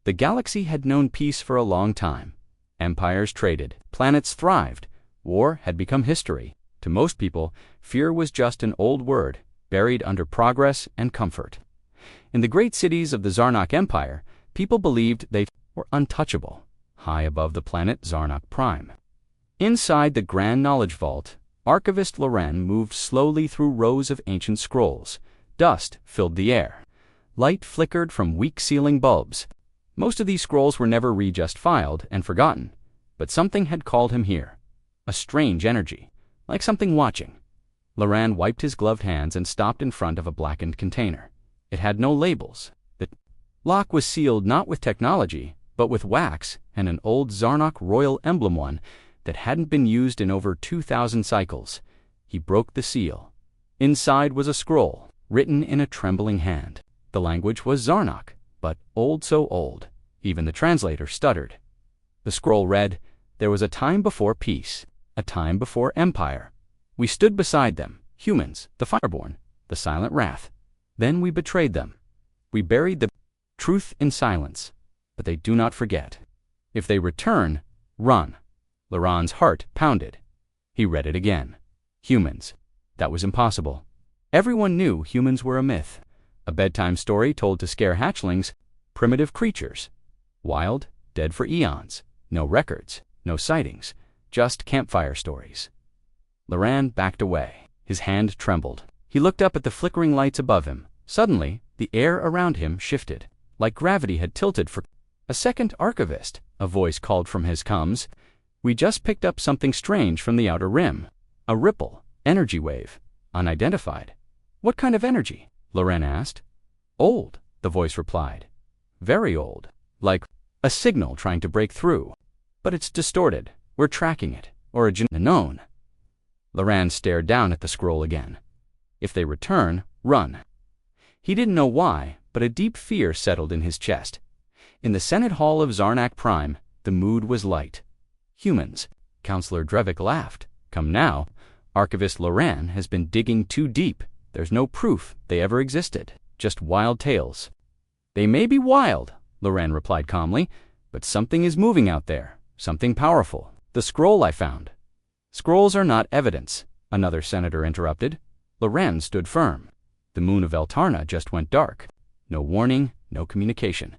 The galaxy had known peace for a long time. Empires traded, planets thrived, war had become history. To most people, fear was just an old word, buried under progress and comfort. In the great cities of the Zarnok Empire, people believed they were untouchable, high above the planet Zarnok Prime. Inside the Grand Knowledge Vault, Archivist Loren moved slowly through rows of ancient scrolls. Dust filled the air. Light flickered from weak ceiling bulbs. Most of these scrolls were never just filed and forgotten, but something had called him here. A strange energy, like something watching. Loren wiped his gloved hands and stopped in front of a blackened container. It had no labels. The lock was sealed not with technology, but with wax and an old Zarnok royal emblem, one that hadn't been used in over 2,000 cycles. He broke the seal. Inside was a scroll, written in a trembling hand. The language was Zarnok, but old, so old. Even the translator stuttered. The scroll read, "There was a time before peace, a time before empire. We stood beside them, humans, the Fireborn, the silent wrath. Then we betrayed them. We buried the truth in silence, but they do not forget. If they return, run." Loren's heart pounded. He read it again. Humans. That was impossible. Everyone knew humans were a myth. A bedtime story told to scare hatchlings, primitive creatures. Wild, dead for eons. No records, no sightings, just campfire stories. Loren backed away. His hand trembled. He looked up at the flickering lights above him. Suddenly, the air around him shifted, like gravity had tilted for a second. "Archivist," a voice called from his comms. "We just picked up something strange from the outer rim. A ripple, energy wave, unidentified." "What kind of energy?" Loren asked. "Old," the voice replied. "Very old. Like a signal trying to break through. But it's distorted. We're tracking it. Origin unknown." Loren stared down at the scroll again. "If they return, run." He didn't know why, but a deep fear settled in his chest. In the Senate Hall of Zarnak Prime, the mood was light. "Humans," Counselor Drevik laughed. "Come now. Archivist Loren has been digging too deep. There's no proof they ever existed. Just wild tales." "They may be wild," Loren replied calmly, "but something is moving out there. Something powerful. The scroll I found." "Scrolls are not evidence," another senator interrupted. Loren stood firm. The moon of Eltarna just went dark. No warning, no communication.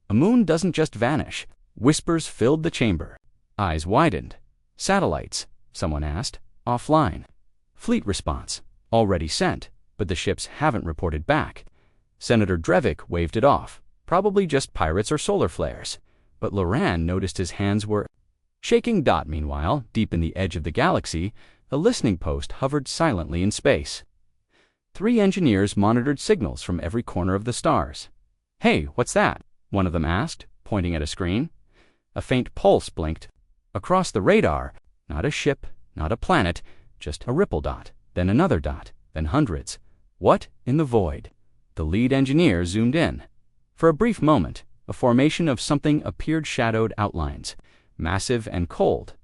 A moon doesn't just vanish. Whispers filled the chamber. Eyes widened. "Satellites?" someone asked. "Offline." "Fleet response. Already sent, but the ships haven't reported back." Senator Drevik waved it off. Probably just pirates or solar flares. But Loren noticed his hands were shaking. Meanwhile, deep in the edge of the galaxy, a listening post hovered silently in space. 3 engineers monitored signals from every corner of the stars. "Hey, what's that?" one of them asked, pointing at a screen. A faint pulse blinked. Across the radar, not a ship, not a planet, just a ripple dot, then another dot, then hundreds. What in the void? The lead engineer zoomed in. For a brief moment, a formation of something appeared, shadowed outlines, massive and cold.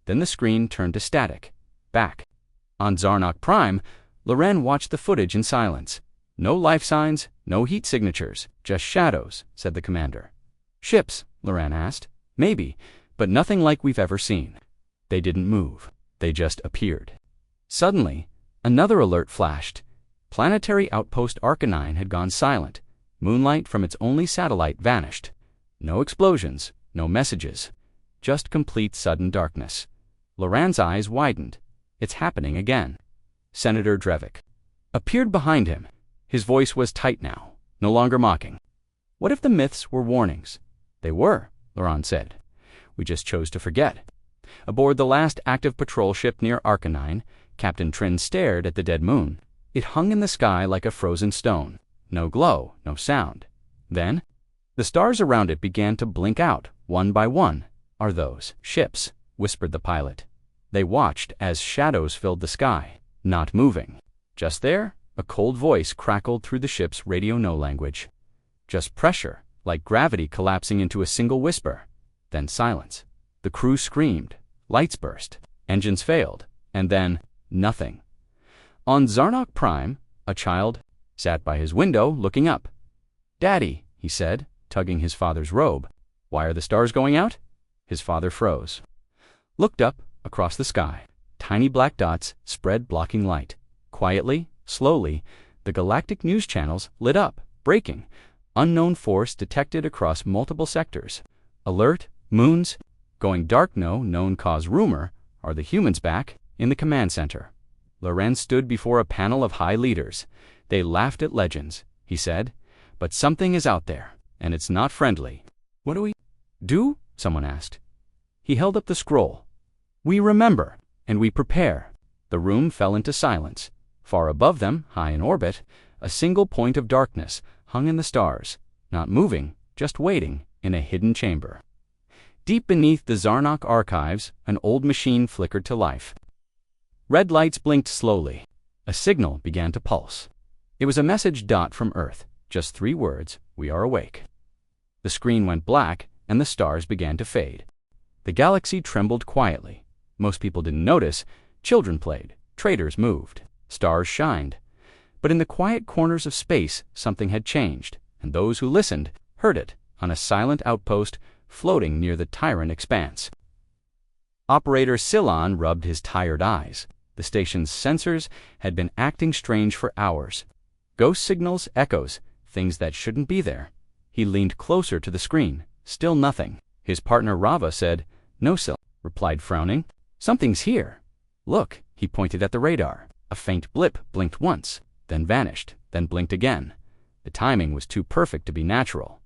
Then the screen turned to static. Back. On Zarnok Prime, Loren watched the footage in silence. "No life signs, no heat signatures, just shadows," said the commander. "Ships?" Loren asked. "Maybe, but nothing like we've ever seen." They didn't move. They just appeared. Suddenly, another alert flashed. Planetary outpost Arcanine had gone silent. Moonlight from its only satellite vanished. No explosions, no messages. Just complete sudden darkness. Loren's eyes widened. It's happening again. Senator Drevik appeared behind him. His voice was tight now, no longer mocking. "What if the myths were warnings?" "They were," Loren said. "We just chose to forget." Aboard the last active patrol ship near Arcanine, Captain Trin stared at the dead moon. It hung in the sky like a frozen stone. No glow, no sound. Then, the stars around it began to blink out, one by one. "Are those ships?" whispered the pilot. They watched as shadows filled the sky, not moving. Just there, a cold voice crackled through the ship's radio no language. Just pressure, like gravity collapsing into a single whisper. Then silence. The crew screamed. Lights burst. Engines failed. And then, nothing. On Zarnok Prime, a child sat by his window looking up. "Daddy," he said, tugging his father's robe. "Why are the stars going out?" His father froze. Looked up, across the sky. Tiny black dots spread, blocking light. Quietly, slowly, the galactic news channels lit up, breaking. Unknown force detected across multiple sectors. Alert, moons, going dark, no known cause. Rumor, are the humans back? In the command center, Loren stood before a panel of high leaders. They laughed at legends, he said, but something is out there, and it's not friendly. "What do we do?" someone asked. He held up the scroll. "We remember, and we prepare." The room fell into silence. Far above them, high in orbit, a single point of darkness hung in the stars, not moving, just waiting in a hidden chamber. Deep beneath the Zarnok archives, an old machine flickered to life. Red lights blinked slowly. A signal began to pulse. It was a message dot from Earth, just 3 words, "We are awake." The screen went black, and the stars began to fade. The galaxy trembled quietly. Most people didn't notice. Children played. Traders moved. Stars shined. But in the quiet corners of space, something had changed, and those who listened heard it on a silent outpost floating near the tyrant expanse. Operator Silon rubbed his tired eyes. The station's sensors had been acting strange for hours. Ghost signals, echoes, things that shouldn't be there. He leaned closer to the screen. Still nothing. His partner Rava said, "No, Sil," replied, frowning. "Something's here. Look." He pointed at the radar. A faint blip blinked once, then vanished, then blinked again. The timing was too perfect to be natural.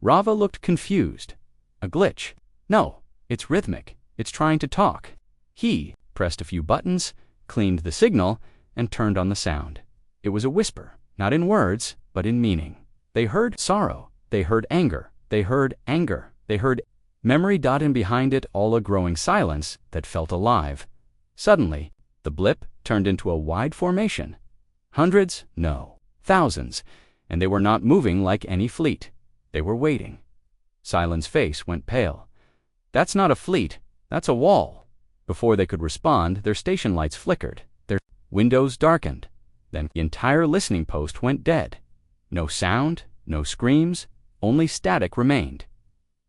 Rava looked confused. A glitch. "No, it's rhythmic. It's trying to talk." He pressed a few buttons, cleaned the signal, and turned on the sound. It was a whisper, not in words, but in meaning. They heard sorrow. They heard anger. They heard anger. They heard memory. And behind it all a growing silence that felt alive. Suddenly, the blip turned into a wide formation. Hundreds? No. Thousands. And they were not moving like any fleet. They were waiting. Silent's face went pale. "That's not a fleet. That's a wall." Before they could respond, their station lights flickered. Their windows darkened. Then the entire listening post went dead. No sound, no screams, only static remained.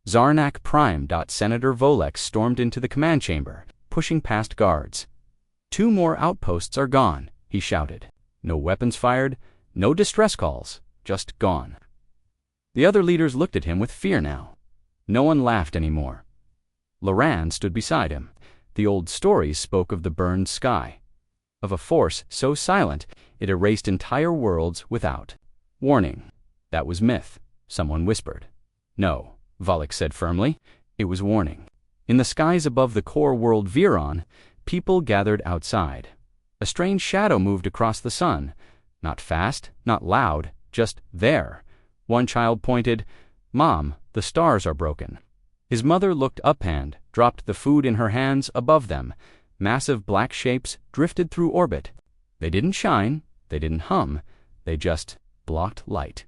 Zarnak Prime. Senator Volek stormed into the command chamber, pushing past guards. "2 more outposts are gone," he shouted. No weapons fired, no distress calls, just gone. The other leaders looked at him with fear now. No one laughed anymore. Loran stood beside him. The old stories spoke of the burned sky, of a force so silent it erased entire worlds without warning. That was myth, someone whispered. "No," Volek said firmly, "it was warning." In the skies above the core world Viron, people gathered outside. A strange shadow moved across the sun. Not fast, not loud, just there. One child pointed, "Mom, the stars are broken." His mother looked uphand, dropped the food in her hands above them. Massive black shapes drifted through orbit. They didn't shine, they didn't hum, they just blocked light.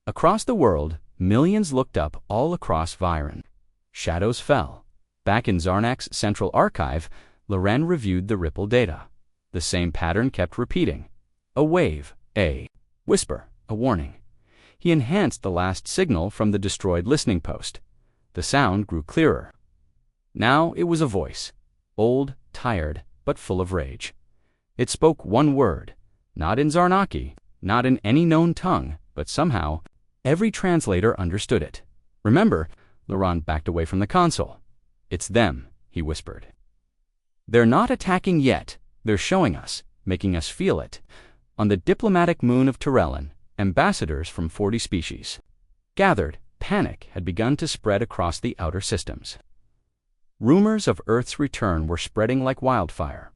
Across the world, millions looked up all across Viron. Shadows fell. Back in Zarnak's central archive, Loren reviewed the ripple data. The same pattern kept repeating. A wave, a whisper, a warning. He enhanced the last signal from the destroyed listening post. The sound grew clearer. Now it was a voice, old, tired, but full of rage. It spoke one word, not in Zarnaki, not in any known tongue, but somehow every translator understood it. "Remember," Loran backed away from the console. "It's them," he whispered. "They're not attacking yet. They're showing us, making us feel it. On the diplomatic moon of Torellin, ambassadors from 40 species gathered. Panic had begun to spread across the outer systems. Rumors of Earth's return were spreading like wildfire.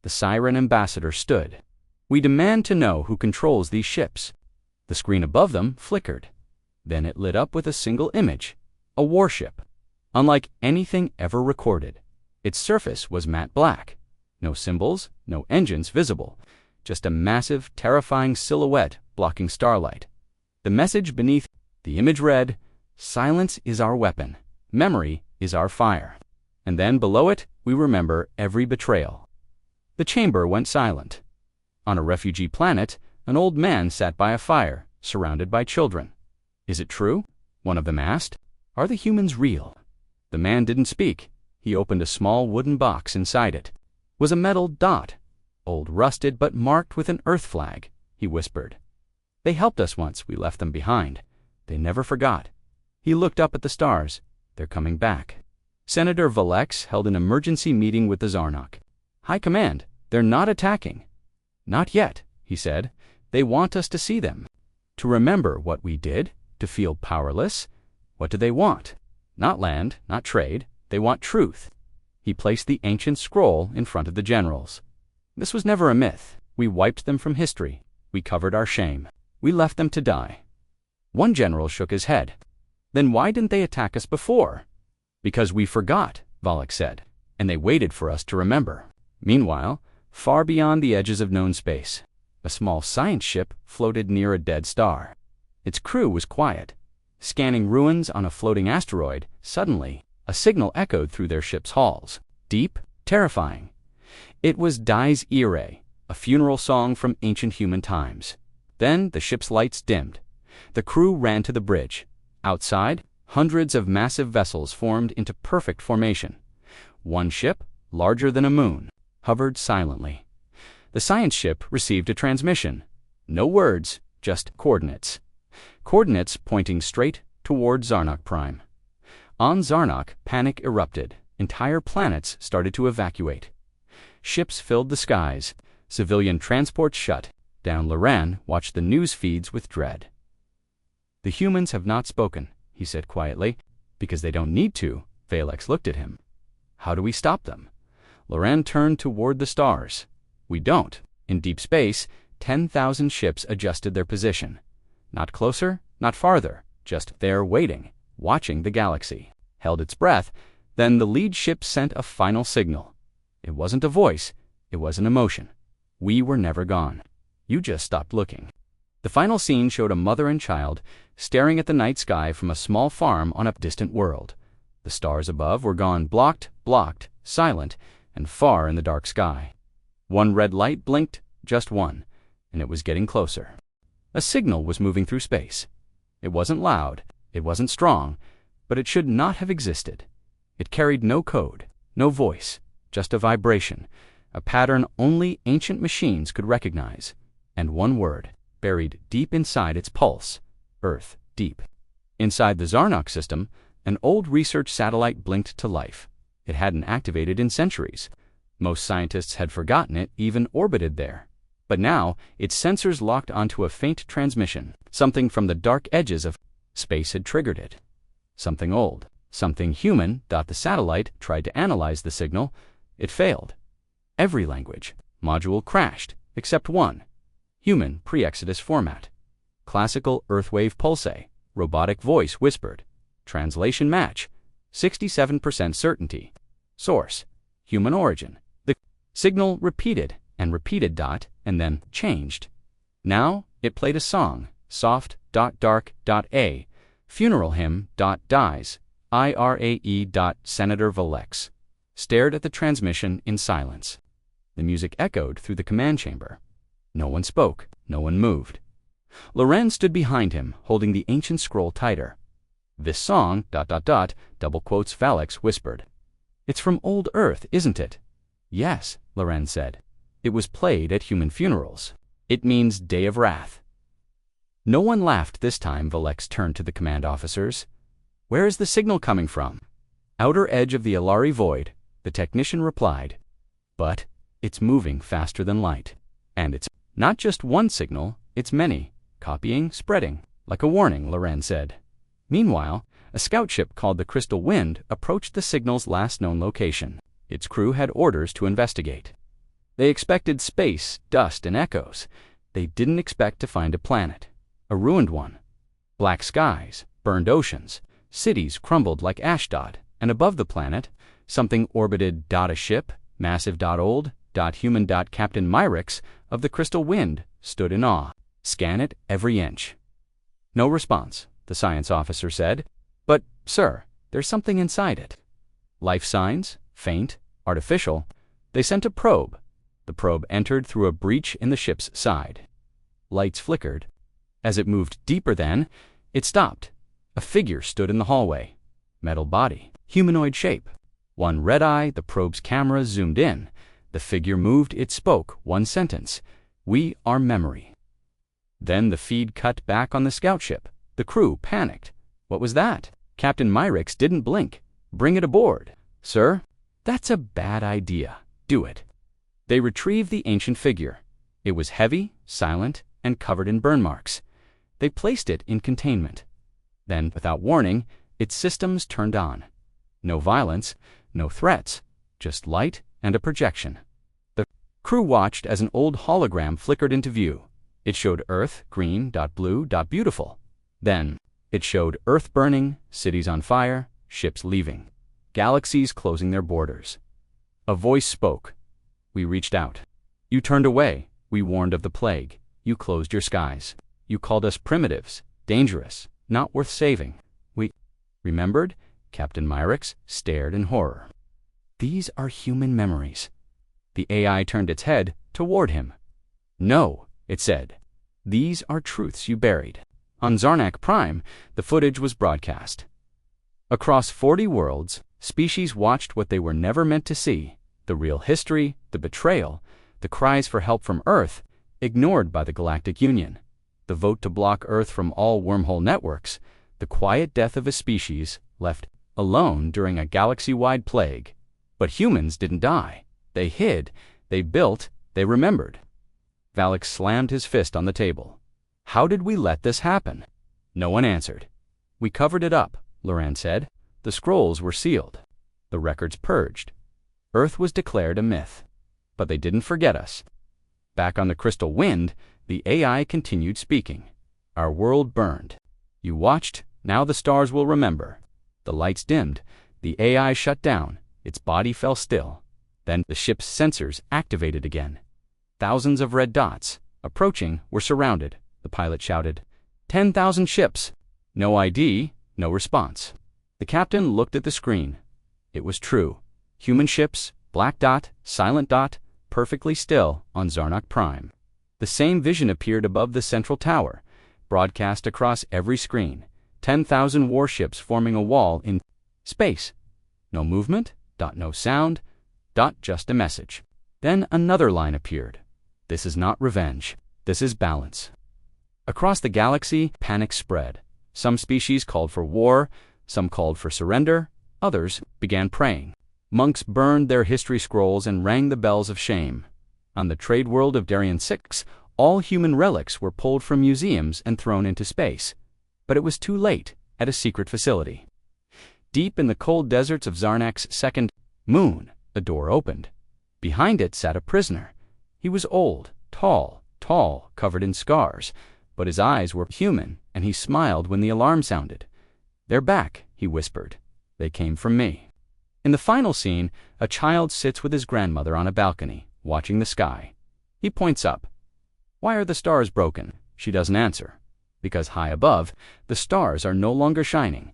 The Siren ambassador stood. "We demand to know who controls these ships." The screen above them flickered. Then it lit up with a single image, a warship, unlike anything ever recorded. Its surface was matte black. No symbols, no engines visible, just a massive, terrifying silhouette blocking starlight. The message beneath the image read, "Silence is our weapon. Memory is our fire." And then below it, "We remember every betrayal." The chamber went silent. On a refugee planet, an old man sat by a fire, surrounded by children. "Is it true?" One of them asked. "Are the humans real?" The man didn't speak. He opened a small wooden box. Inside it was a metal dot, old, rusted, but marked with an Earth flag. He whispered. "They helped us once. We left them behind. They never forgot." He looked up at the stars. "They're coming back." Senator Valex held an emergency meeting with the Zarnok. "High Command, they're not attacking." "Not yet," he said. "They want us to see them, to remember what we did, to feel powerless. What do they want? Not land, not trade. They want truth." He placed the ancient scroll in front of the generals. "This was never a myth. We wiped them from history. We covered our shame. We left them to die." One general shook his head. "Then why didn't they attack us before?" "Because we forgot," Volek said, "and they waited for us to remember." Meanwhile, far beyond the edges of known space, a small science ship floated near a dead star. Its crew was quiet, scanning ruins on a floating asteroid. Suddenly, a signal echoed through their ship's halls, deep, terrifying. It was Dies Irae, a funeral song from ancient human times. Then the ship's lights dimmed. The crew ran to the bridge. Outside, hundreds of massive vessels formed into perfect formation. One ship, larger than a moon, hovered silently. The science ship received a transmission. No words, just coordinates. Coordinates pointing straight toward Zarnok Prime. On Zarnok, panic erupted. Entire planets started to evacuate. Ships filled the skies. Civilian transports shut down. Loran watched the news feeds with dread. "The humans have not spoken," he said quietly. "Because they don't need to." Valex looked at him. "How do we stop them?" Loran turned toward the stars. "We don't." In deep space, 10,000 ships adjusted their position. Not closer, not farther, just there waiting, watching the galaxy. Held its breath. Then the lead ship sent a final signal. It wasn't a voice, it was an emotion. "We were never gone. You just stopped looking." The final scene showed a mother and child staring at the night sky from a small farm on a distant world. The stars above were gone, blocked, silent, and far in the dark sky. One red light blinked, just one, and it was getting closer. A signal was moving through space. It wasn't loud, it wasn't strong, but it should not have existed. It carried no code, no voice, just a vibration, a pattern only ancient machines could recognize, and one word, buried deep inside its pulse: Earth deep. Inside the Zarnok system, an old research satellite blinked to life. It hadn't activated in centuries. Most scientists had forgotten it even orbited there. But now, its sensors locked onto a faint transmission. Something from the dark edges of space had triggered it. Something old, something human. The satellite tried to analyze the signal. It failed. Every language module crashed, except one. Human pre-Exodus format. Classical Earthwave pulse. Robotic voice whispered. Translation match. 67% certainty. Source: human origin. The signal repeated and repeated, and then changed. Now it played a song, soft, dark, a, funeral hymn, dies, IRAE. Senator Valex stared at the transmission in silence. The music echoed through the command chamber. No one spoke, no one moved. Loren stood behind him, holding the ancient scroll tighter. "This song, double quotes," Valex whispered. "It's from old Earth, isn't it?" "Yes," Loren said. "It was played at human funerals. It means Day of Wrath." No one laughed this time. Valex turned to the command officers. "Where is the signal coming from?" "Outer edge of the Alari void," the technician replied. "But it's moving faster than light. And it's not just one signal, it's many, copying, spreading, like a warning," Loren said. Meanwhile, a scout ship called the Crystal Wind approached the signal's last known location. Its crew had orders to investigate. They expected space, dust, and echoes. They didn't expect to find a planet, a ruined one. Black skies, burned oceans, cities crumbled like Ashdod, and above the planet, something orbited. A ship, massive. Old. Human. Captain Myrix of the Crystal Wind stood in awe. "Scan it every inch." "No response," the science officer said. "But, sir, there's something inside it." "Life signs, faint, artificial." They sent a probe. The probe entered through a breach in the ship's side. Lights flickered. As it moved deeper, then, it stopped. A figure stood in the hallway. Metal body, humanoid shape. One red eye, the probe's camera zoomed in. The figure moved, it spoke, one sentence. "We are memory." Then the feed cut back on the scout ship. The crew panicked. What was that? Captain Myrix didn't blink. "Bring it aboard." "Sir?" "That's a bad idea. Do it." They retrieved the ancient figure. It was heavy, silent, and covered in burn marks. They placed it in containment. Then, without warning, its systems turned on. No violence, no threats, just light and a projection. The crew watched as an old hologram flickered into view. It showed Earth, green, blue, beautiful. Then, it showed Earth burning, cities on fire, ships leaving, galaxies closing their borders. A voice spoke. "We reached out. You turned away. We warned of the plague. You closed your skies. You called us primitives, dangerous, not worth saving. We remembered." Captain Myrix stared in horror. "These are human memories." The AI turned its head toward him. "No," it said. "These are truths you buried." On Zarnak Prime, the footage was broadcast. Across 40 worlds, species watched what they were never meant to see: the real history, the betrayal, the cries for help from Earth, ignored by the Galactic Union, the vote to block Earth from all wormhole networks, the quiet death of a species left alone during a galaxy-wide plague. But humans didn't die. They hid, they built, they remembered. Valak slammed his fist on the table. "How did we let this happen?" No one answered. "We covered it up," Loran said. "The scrolls were sealed. The records purged. Earth was declared a myth. But they didn't forget us." Back on the crystal wind, the AI continued speaking. "Our world burned. You watched, now the stars will remember." The lights dimmed. The AI shut down. Its body fell still. Then the ship's sensors activated again. Thousands of red dots, approaching, were surrounded. The pilot shouted, 10,000 ships! No ID, no response. The captain looked at the screen. It was true. Human ships, black dot, silent dot, perfectly still on Zarnak Prime. The same vision appeared above the central tower, broadcast across every screen. 10,000 warships forming a wall in space. No movement, no sound, just a message. Then another line appeared. This is not revenge. This is balance. Across the galaxy, panic spread. Some species called for war, some called for surrender, others began praying. Monks burned their history scrolls and rang the bells of shame. On the trade world of Darien 6, all human relics were pulled from museums and thrown into space. But it was too late at a secret facility. Deep in the cold deserts of Zarnak's second moon, a door opened. Behind it sat a prisoner. He was old, tall, covered in scars, but his eyes were human, and he smiled when the alarm sounded. "They're back," he whispered. "They came from me." In the final scene, a child sits with his grandmother on a balcony, watching the sky. He points up. "Why are the stars broken?" She doesn't answer. Because high above, the stars are no longer shining.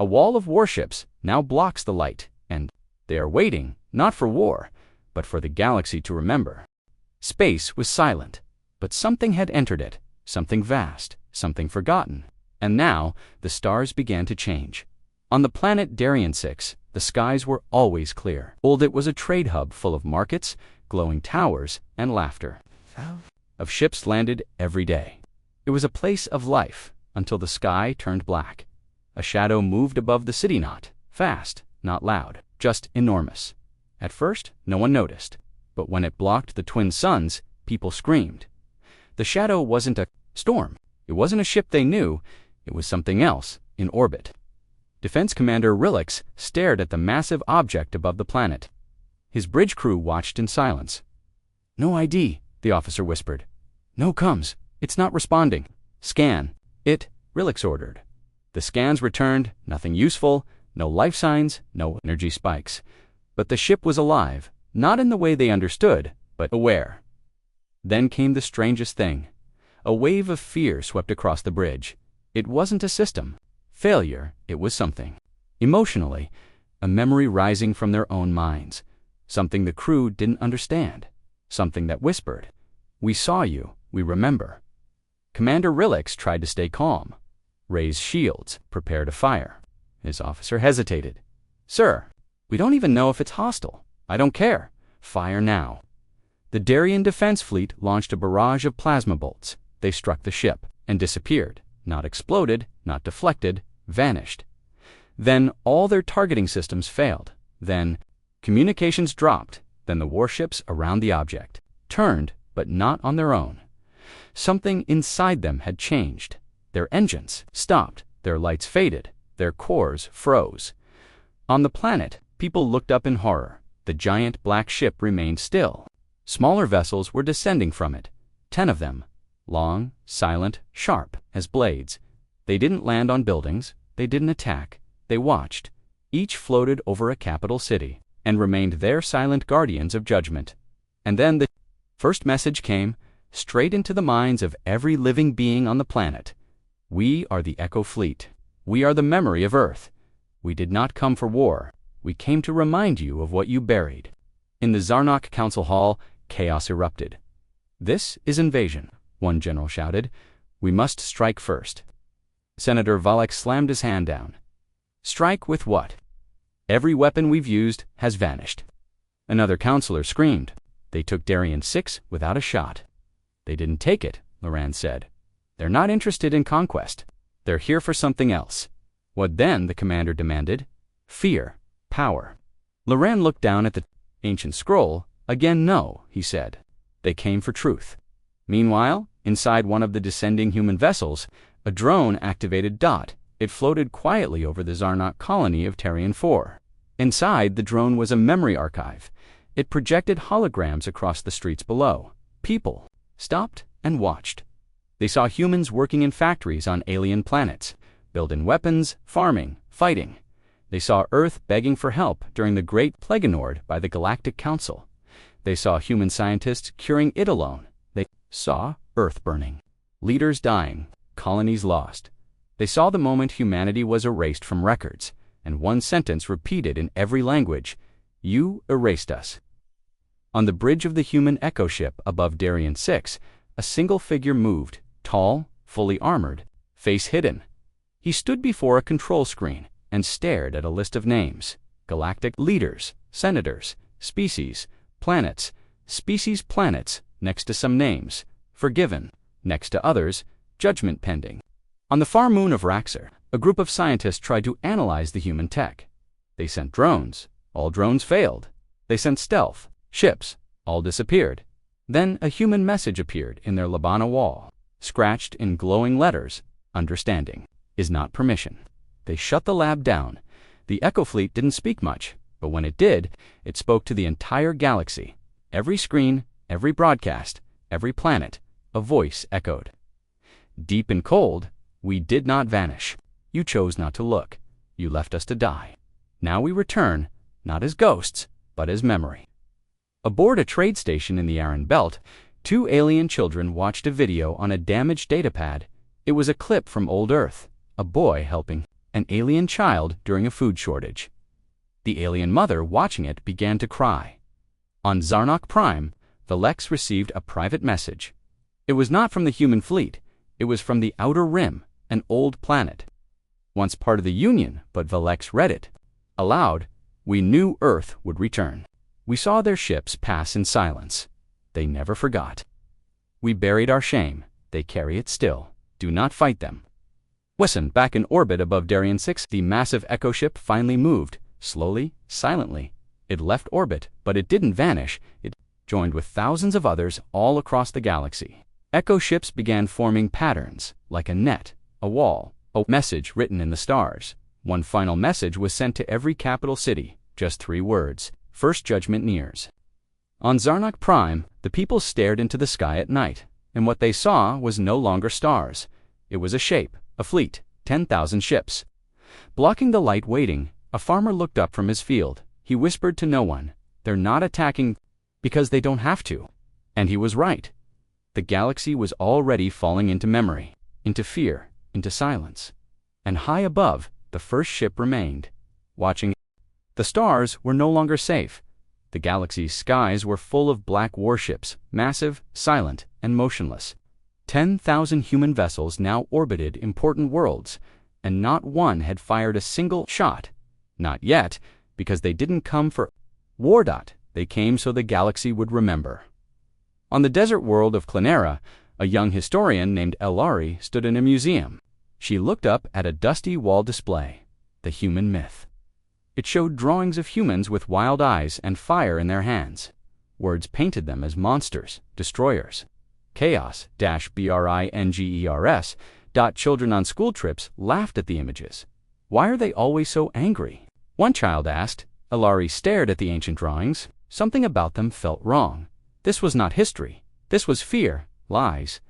A wall of warships now blocks the light, and they are waiting, not for war, but for the galaxy to remember. Space was silent, but something had entered it, something vast, something forgotten. And now, the stars began to change. On the planet Darien 6, the skies were always clear. It was a trade hub full of markets, glowing towers, and laughter. Of ships landed every day. It was a place of life, until the sky turned black. A shadow moved above the city, not fast, not loud, just enormous. At first, no one noticed, but when it blocked the twin suns, people screamed. The shadow wasn't a storm. It wasn't a ship they knew. It was something else, in orbit. Defense Commander Rilix stared at the massive object above the planet. His bridge crew watched in silence. "No ID," the officer whispered. "No comes. It's not responding." "Scan." Rilix ordered. The scans returned, nothing useful, no life signs, no energy spikes. But the ship was alive, not in the way they understood, but aware. Then came the strangest thing. A wave of fear swept across the bridge. It wasn't a system. Failure, it was something. Emotionally, a memory rising from their own minds. Something the crew didn't understand. Something that whispered, "We saw you, we remember." Commander Rilix tried to stay calm. Raise shields, prepare to fire. His officer hesitated. Sir, we don't even know if it's hostile. I don't care. Fire now. The Darien Defense Fleet launched a barrage of plasma bolts. They struck the ship and disappeared. Not exploded, not deflected, vanished. Then all their targeting systems failed. Then communications dropped. Then the warships around the object turned, but not on their own. Something inside them had changed. Their engines stopped, their lights faded, their cores froze. On the planet, people looked up in horror. The giant black ship remained still. Smaller vessels were descending from it, 10 of them, long, silent, sharp as blades. They didn't land on buildings, they didn't attack, they watched. Each floated over a capital city and remained their silent guardians of judgment. And then the first message came, straight into the minds of every living being on the planet. We are the Echo Fleet. We are the memory of Earth. We did not come for war. We came to remind you of what you buried. In the Zarnok Council Hall, chaos erupted. This is invasion, one general shouted. We must strike first. Senator Valek slammed his hand down. Strike with what? Every weapon we've used has vanished. Another counselor screamed. They took Darien 6 without a shot. They didn't take it, Loran said. They're not interested in conquest. They're here for something else. What then? The commander demanded. Fear. Power. Loran looked down at the ancient scroll. Again, no, he said. They came for truth. Meanwhile, inside one of the descending human vessels, a drone-activated dot. It floated quietly over the Zarnok colony of Tarian 4. Inside, the drone was a memory archive. It projected holograms across the streets below. People stopped and watched. They saw humans working in factories on alien planets, building weapons, farming, fighting. They saw Earth begging for help during the Great Pleganord by the Galactic Council. They saw human scientists curing it alone. They saw Earth burning, leaders dying, colonies lost. They saw the moment humanity was erased from records, and one sentence repeated in every language, "You erased us." On the bridge of the human echo ship above Darien 6, a single figure moved, tall, fully armored, face hidden. He stood before a control screen and stared at a list of names: galactic leaders, senators, species, planets, next to some names, forgiven, next to others, judgment pending. On the far moon of Raxor, a group of scientists tried to analyze the human tech. They sent drones. All drones failed. They sent stealth, ships. All disappeared. Then a human message appeared in their Labana wall, scratched in glowing letters. Understanding is not permission. They shut the lab down. The Echo Fleet didn't speak much, but when it did, it spoke to the entire galaxy. Every screen, every broadcast, every planet, a voice echoed. Deep and cold, we did not vanish. You chose not to look. You left us to die. Now we return, not as ghosts, but as memory. Aboard a trade station in the Aran Belt, 2 alien children watched a video on a damaged datapad. It was a clip from old Earth, a boy helping an alien child during a food shortage. The alien mother watching it began to cry. On Zarnok Prime, Velex received a private message. It was not from the human fleet. It was from the Outer Rim, an old planet. Once part of the Union, but Velex read it. Aloud, we knew Earth would return. We saw their ships pass in silence. They never forgot. We buried our shame. They carry it still. Do not fight them. Listen, back in orbit above Darien 6, the massive Echo ship finally moved, slowly, silently. It left orbit, but it didn't vanish. It joined with thousands of others all across the galaxy. Echo ships began forming patterns, like a net, a wall, a message written in the stars. One final message was sent to every capital city, just 3 words: First Judgment nears. On Zarnok Prime, the people stared into the sky at night, and what they saw was no longer stars. It was a shape, a fleet, 10,000 ships. Blocking the light waiting, a farmer looked up from his field. He whispered to no one, "They're not attacking because they don't have to." And he was right. The galaxy was already falling into memory, into fear, into silence. And high above, the first ship remained, watching. The stars were no longer safe. The galaxy's skies were full of black warships, massive, silent, and motionless. 10,000 human vessels now orbited important worlds, and not one had fired a single shot. Not yet, because they didn't come for war. They came so the galaxy would remember. On the desert world of Clonera, a young historian named Elari stood in a museum. She looked up at a dusty wall display, the human myth. It showed drawings of humans with wild eyes and fire in their hands. Words painted them as monsters, destroyers. Chaos-Bringers. Children on school trips laughed at the images. Why are they always so angry? One child asked. Elari stared at the ancient drawings. Something about them felt wrong. This was not history. This was fear, lies.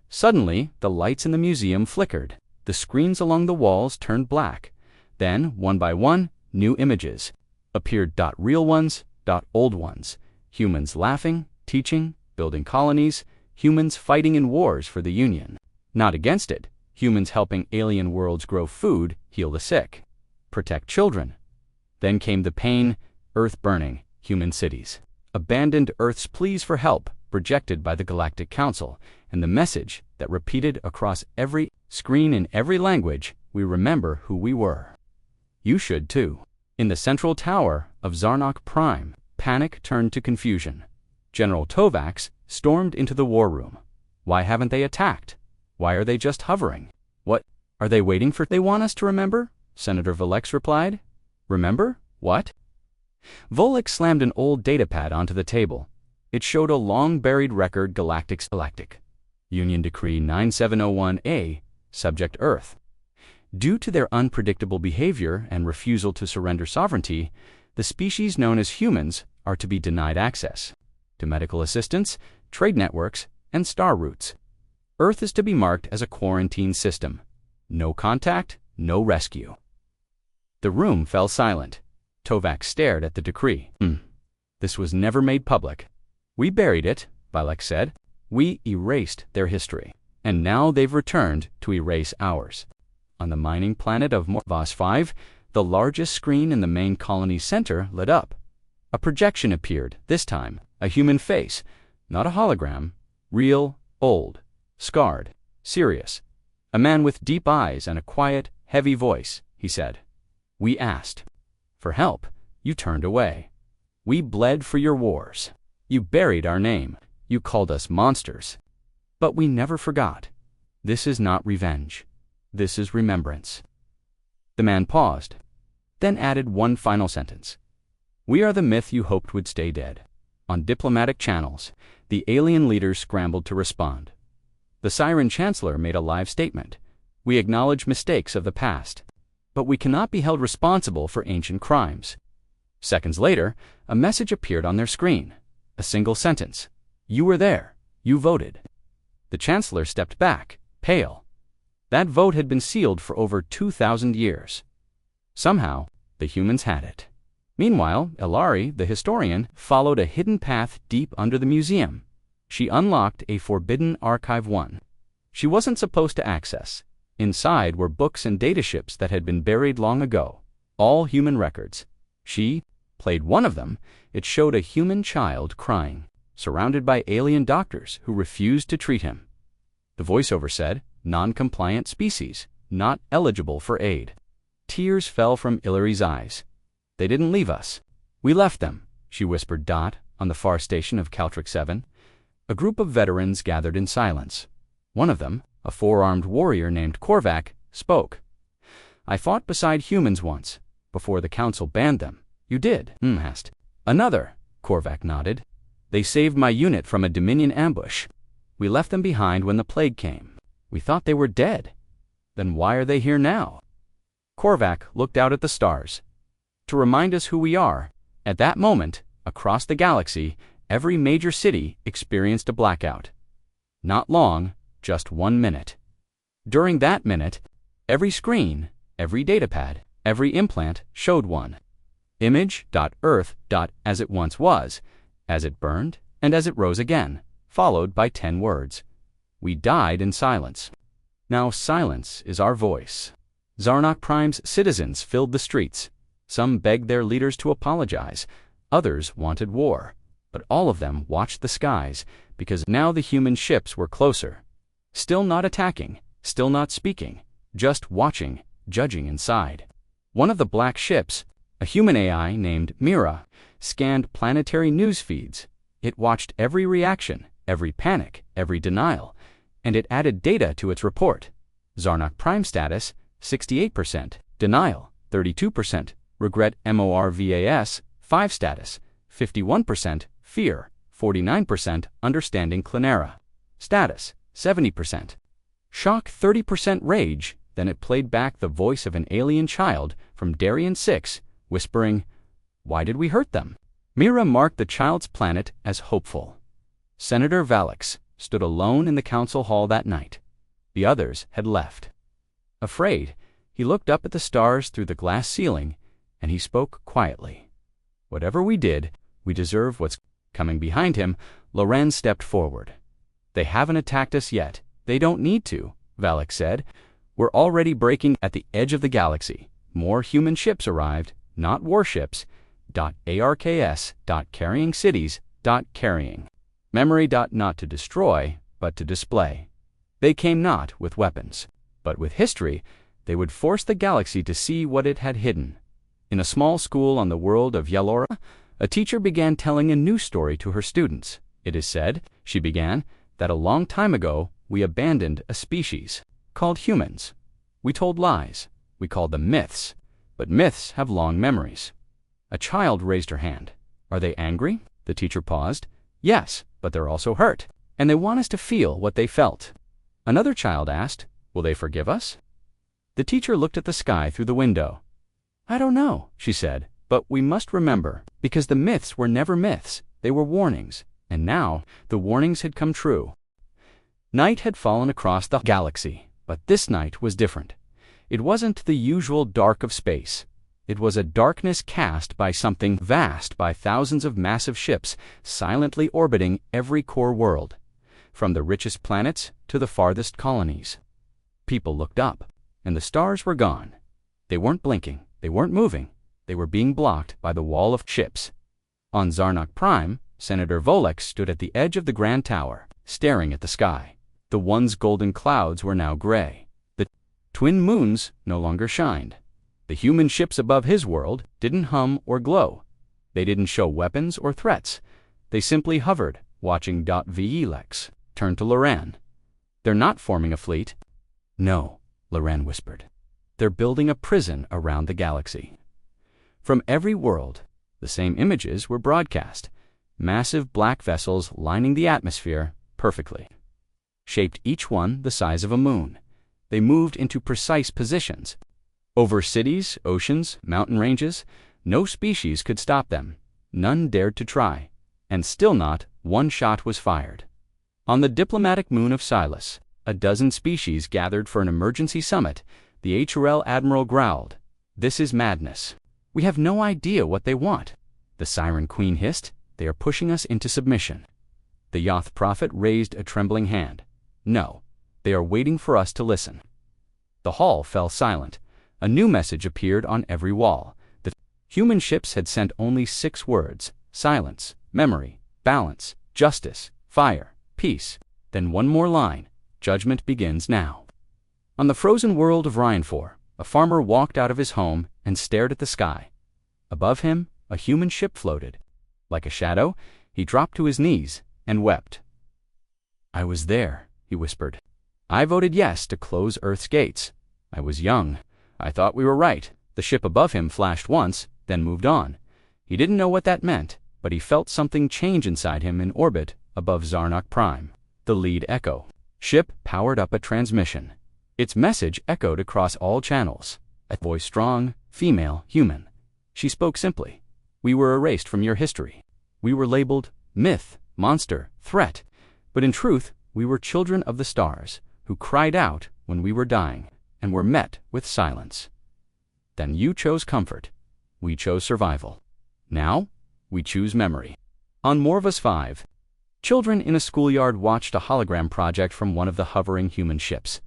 Suddenly, the lights in the museum flickered. The screens along the walls turned black. Then, one by one, new images appeared. Real ones, old ones. Humans laughing, teaching, building colonies. Humans fighting in wars for the Union. Not against it. Humans helping alien worlds grow food, heal the sick, protect children. Then came the pain, Earth burning, human cities. Abandoned Earth's pleas for help, projected by the Galactic Council, and the message that repeated across every screen in every language, we remember who we were. You should too. In the central tower of Zarnok Prime, panic turned to confusion. General Tovax stormed into the war room. Why haven't they attacked? Why are they just hovering? What are they waiting for? They want us to remember? Senator Volex replied. Remember? What? Volex slammed an old datapad onto the table. It showed a long-buried record. Galactic. Union Decree 9701A, Subject Earth. Due to their unpredictable behavior and refusal to surrender sovereignty, the species known as humans are to be denied access to medical assistance, trade networks, and star routes. Earth is to be marked as a quarantine system. No contact, no rescue. The room fell silent. Tovax stared at the decree. This was never made public. We buried it, Vilex said. We erased their history. And now they've returned to erase ours. On the mining planet of Vos 5, the largest screen in the main colony center lit up. A projection appeared, this time, a human face, not a hologram, real, old, scarred, serious. A man with deep eyes and a quiet, heavy voice, he said. We asked for help. You turned away. We bled for your wars. You buried our name. You called us monsters. But we never forgot. This is not revenge. This is remembrance. The man paused, then added one final sentence. We are the myth you hoped would stay dead. On diplomatic channels, the alien leaders scrambled to respond. The Siren Chancellor made a live statement. We acknowledge mistakes of the past, but we cannot be held responsible for ancient crimes. Seconds later, a message appeared on their screen. A single sentence. You were there. You voted. The Chancellor stepped back, pale. That vote had been sealed for over 2,000 years. Somehow, the humans had it. Meanwhile, Elari, the historian, followed a hidden path deep under the museum. She unlocked a forbidden Archive 1. She wasn't supposed to access. Inside were books and dataships that had been buried long ago. All human records. She played one of them. It showed a human child crying, surrounded by alien doctors who refused to treat him. The voiceover said, non-compliant species, not eligible for aid. Tears fell from Ilari's eyes. They didn't leave us. We left them, she whispered. On the far station of Caltric 7. A group of veterans gathered in silence. One of them, a four-armed warrior named Korvac, spoke. I fought beside humans once, before the council banned them. You did? Asked. Another, Korvac nodded. They saved my unit from a Dominion ambush. We left them behind when the plague came. We thought they were dead. Then why are they here now? Korvac looked out at the stars. To remind us who we are. At that moment, across the galaxy, every major city experienced a blackout. Not long, just 1 minute. During that minute, every screen, every datapad, every implant showed one. Image.Earth. As it once was, as it burned, and as it rose again, followed by 10 words. We died in silence. Now silence is our voice. Zarnok Prime's citizens filled the streets. Some begged their leaders to apologize. Others wanted war. But all of them watched the skies, because now the human ships were closer. Still not attacking, still not speaking, just watching, judging inside. One of the black ships, a human AI named Mira, scanned planetary news feeds. It watched every reaction, every panic, every denial, and it added data to its report. Zarnok Prime status, 68%, denial, 32%, regret MORVAS, 5 status, 51%, fear, 49%, understanding Clinera, status, 70%. Shock, 30% rage. Then it played back the voice of an alien child from Darien 6, whispering, "Why did we hurt them?" Mira marked the child's planet as hopeful. Senator Valix stood alone in the council hall that night. The others had left. Afraid, he looked up at the stars through the glass ceiling, and he spoke quietly. "Whatever we did, we deserve what's coming." Behind him, Loren stepped forward. "They haven't attacked us yet. They don't need to," Valix said. "We're already breaking at the edge of the galaxy. More human ships arrived, not warships. ARKS. Carrying cities. Carrying. Memory. Not to destroy, but to display. They came not with weapons, but with history. They would force the galaxy to see what it had hidden." In a small school on the world of Yalora, a teacher began telling a new story to her students. "It is said," she began, "that a long time ago we abandoned a species called humans. We told lies. We called them myths. But myths have long memories." A child raised her hand. "Are they angry?" The teacher paused. "Yes, but they're also hurt, and they want us to feel what they felt." Another child asked, "Will they forgive us?" The teacher looked at the sky through the window. "I don't know," she said, "but we must remember, because the myths were never myths. They were warnings, and now the warnings had come true." Night had fallen across the galaxy. But this night was different. It wasn't the usual dark of space. It was a darkness cast by something vast, by thousands of massive ships silently orbiting every core world, from the richest planets to the farthest colonies. People looked up, and the stars were gone. They weren't blinking, they weren't moving, they were being blocked by the wall of ships. On Zarnok Prime, Senator Volek stood at the edge of the Grand Tower, staring at the sky. The once golden clouds were now gray. The twin moons no longer shined. The human ships above his world didn't hum or glow. They didn't show weapons or threats. They simply hovered, watching. Velex turned to Loren. "They're not forming a fleet." "No," Loren whispered. "They're building a prison around the galaxy." From every world, the same images were broadcast. Massive black vessels lining the atmosphere perfectly, shaped each one the size of a moon. They moved into precise positions. Over cities, oceans, mountain ranges, no species could stop them. None dared to try. And still not one shot was fired. On the diplomatic moon of Silas, a dozen species gathered for an emergency summit. The HRL Admiral growled, "This is madness. We have no idea what they want." The Siren Queen hissed, "They are pushing us into submission." The Yoth Prophet raised a trembling hand. "No, they are waiting for us to listen." The hall fell silent. A new message appeared on every wall. The human ships had sent only 6 words: silence, memory, balance, justice, fire, peace. Then one more line: judgment begins now. On the frozen world of Ryanfor, a farmer walked out of his home and stared at the sky. Above him, a human ship floated. Like a shadow, he dropped to his knees and wept. "I was there," he whispered. "I voted yes to close Earth's gates. I was young. I thought we were right." The ship above him flashed once, then moved on. He didn't know what that meant, but he felt something change inside him in orbit above Zarnok Prime. The lead echo. Ship powered up a transmission. Its message echoed across all channels. A voice strong, female, human. She spoke simply. "We were erased from your history. We were labeled myth, monster, threat. But in truth, we were children of the stars, who cried out when we were dying, and were met with silence. Then you chose comfort. We chose survival. Now, we choose memory." On Morvus 5, children in a schoolyard watched a hologram project from one of the hovering human ships.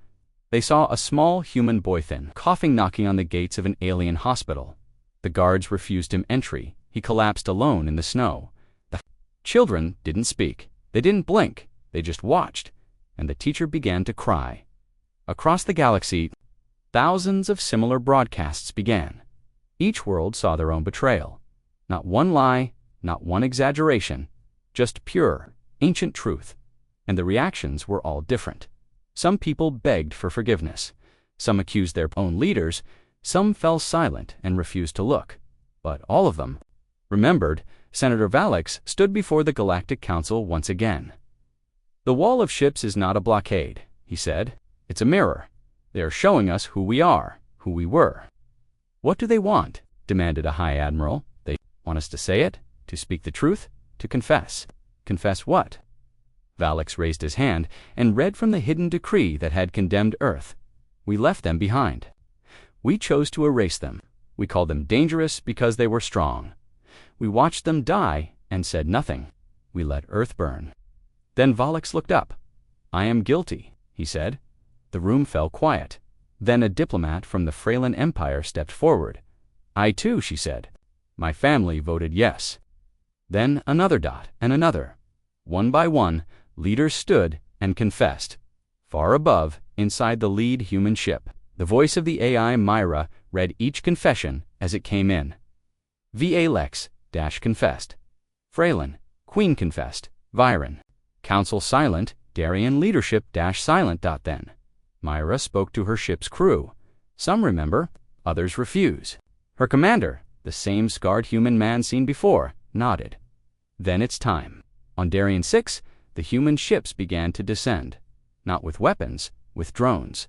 They saw a small human boyfin coughing, knocking on the gates of an alien hospital. The guards refused him entry. He collapsed alone in the snow. The children didn't speak. They didn't blink. They just watched. and the teacher began to cry. Across the galaxy, thousands of similar broadcasts began. Each world saw their own betrayal. Not one lie, not one exaggeration, just pure, ancient truth. And the reactions were all different. Some people begged for forgiveness. Some accused their own leaders. Some fell silent and refused to look. But all of them remembered. Senator Valix stood before the Galactic Council once again. "The wall of ships is not a blockade," he said. "It's a mirror. They are showing us who we are, who we were." "What do they want?" demanded a High Admiral. "They want us to say it, to speak the truth, to confess." "Confess what?" Valix raised his hand and read from the hidden decree that had condemned Earth. "We left them behind. We chose to erase them. We called them dangerous because they were strong. We watched them die and said nothing. We let Earth burn." Then Valix looked up. "I am guilty," he said. The room fell quiet. Then a diplomat from the Freyland Empire stepped forward. "I too," she said. "My family voted yes." Then another dot and another. One by one, leaders stood and confessed. Far above, inside the lead human ship, the voice of the AI Myra read each confession as it came in. VA Lex confessed. Freyland, Queen confessed. Viren. Council silent. Darien leadership silent. Then Myra spoke to her ship's crew. Some remember, others refuse. Her commander, the same scarred human man seen before, nodded. Then it's time. On Darien 6, the human ships began to descend. Not with weapons, with drones.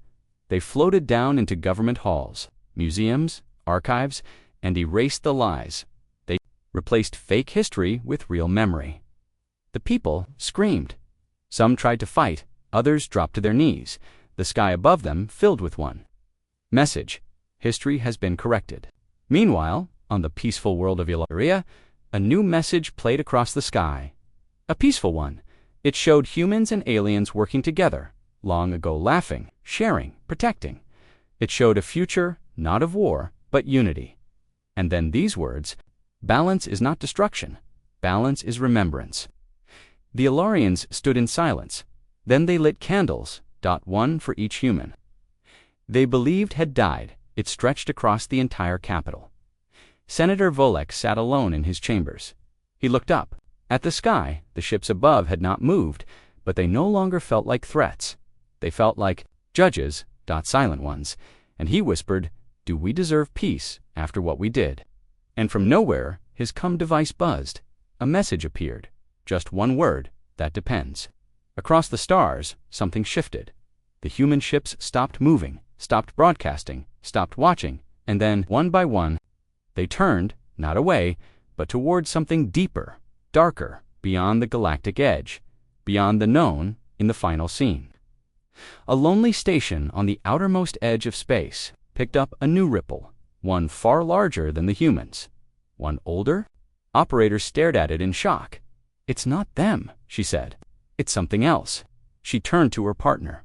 They floated down into government halls, museums, archives, and erased the lies. They replaced fake history with real memory. The people screamed. Some tried to fight, others dropped to their knees. The sky above them filled with one message: history has been corrected. Meanwhile, on the peaceful world of Illyria, a new message played across the sky. A peaceful one. It showed humans and aliens working together, long ago laughing, sharing, protecting. It showed a future, not of war, but unity. And then these words: balance is not destruction. Balance is remembrance. The Illyrians stood in silence. Then they lit candles, one for each human they believed had died. It stretched across the entire capital. Senator Volek sat alone in his chambers. He looked up. At the sky, the ships above had not moved, but they no longer felt like threats. They felt like judges, silent ones. And he whispered, "Do we deserve peace after what we did?" And from nowhere, his device buzzed. A message appeared. Just one word: that depends. Across the stars, something shifted. The human ships stopped moving, stopped broadcasting, stopped watching, and then, one by one, they turned, not away, but toward something deeper, darker, beyond the galactic edge, beyond the known in the final scene. A lonely station on the outermost edge of space picked up a new ripple, one far larger than the humans. One older? Operators stared at it in shock. "It's not them," she said. "It's something else." She turned to her partner.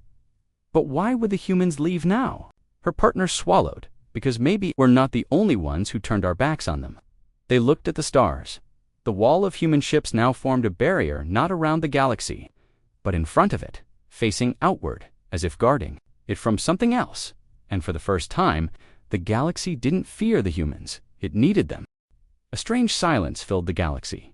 "But why would the humans leave now?" Her partner swallowed. "Because maybe we're not the only ones who turned our backs on them." They looked at the stars. The wall of human ships now formed a barrier not around the galaxy, but in front of it, facing outward, as if guarding it from something else. And for the first time, the galaxy didn't fear the humans. It needed them. A strange silence filled the galaxy.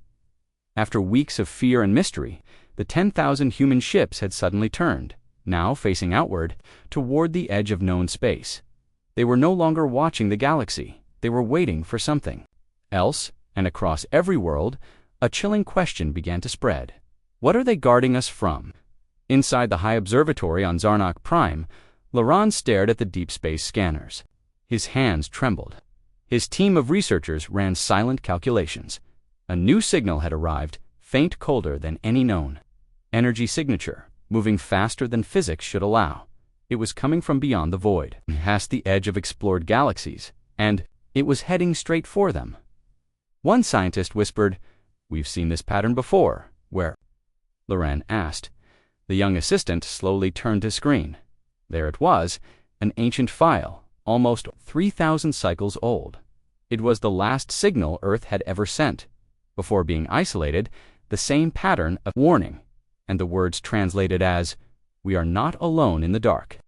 After weeks of fear and mystery, the 10,000 human ships had suddenly turned, now facing outward, toward the edge of known space. They were no longer watching the galaxy. They were waiting for something else, and across every world, a chilling question began to spread. What are they guarding us from? Inside the high observatory on Zarnok Prime, Laron stared at the deep space scanners. His hands trembled. His team of researchers ran silent calculations. A new signal had arrived, faint, colder than any known. Energy signature, moving faster than physics should allow. It was coming from beyond the void, past the edge of explored galaxies, and it was heading straight for them. One scientist whispered, "We've seen this pattern before." "Where?" Loren asked. The young assistant slowly turned his screen. There it was, an ancient file, almost 3,000 cycles old. It was the last signal Earth had ever sent. Before being isolated, the same pattern of warning, and the words translated as, We are not alone in the dark.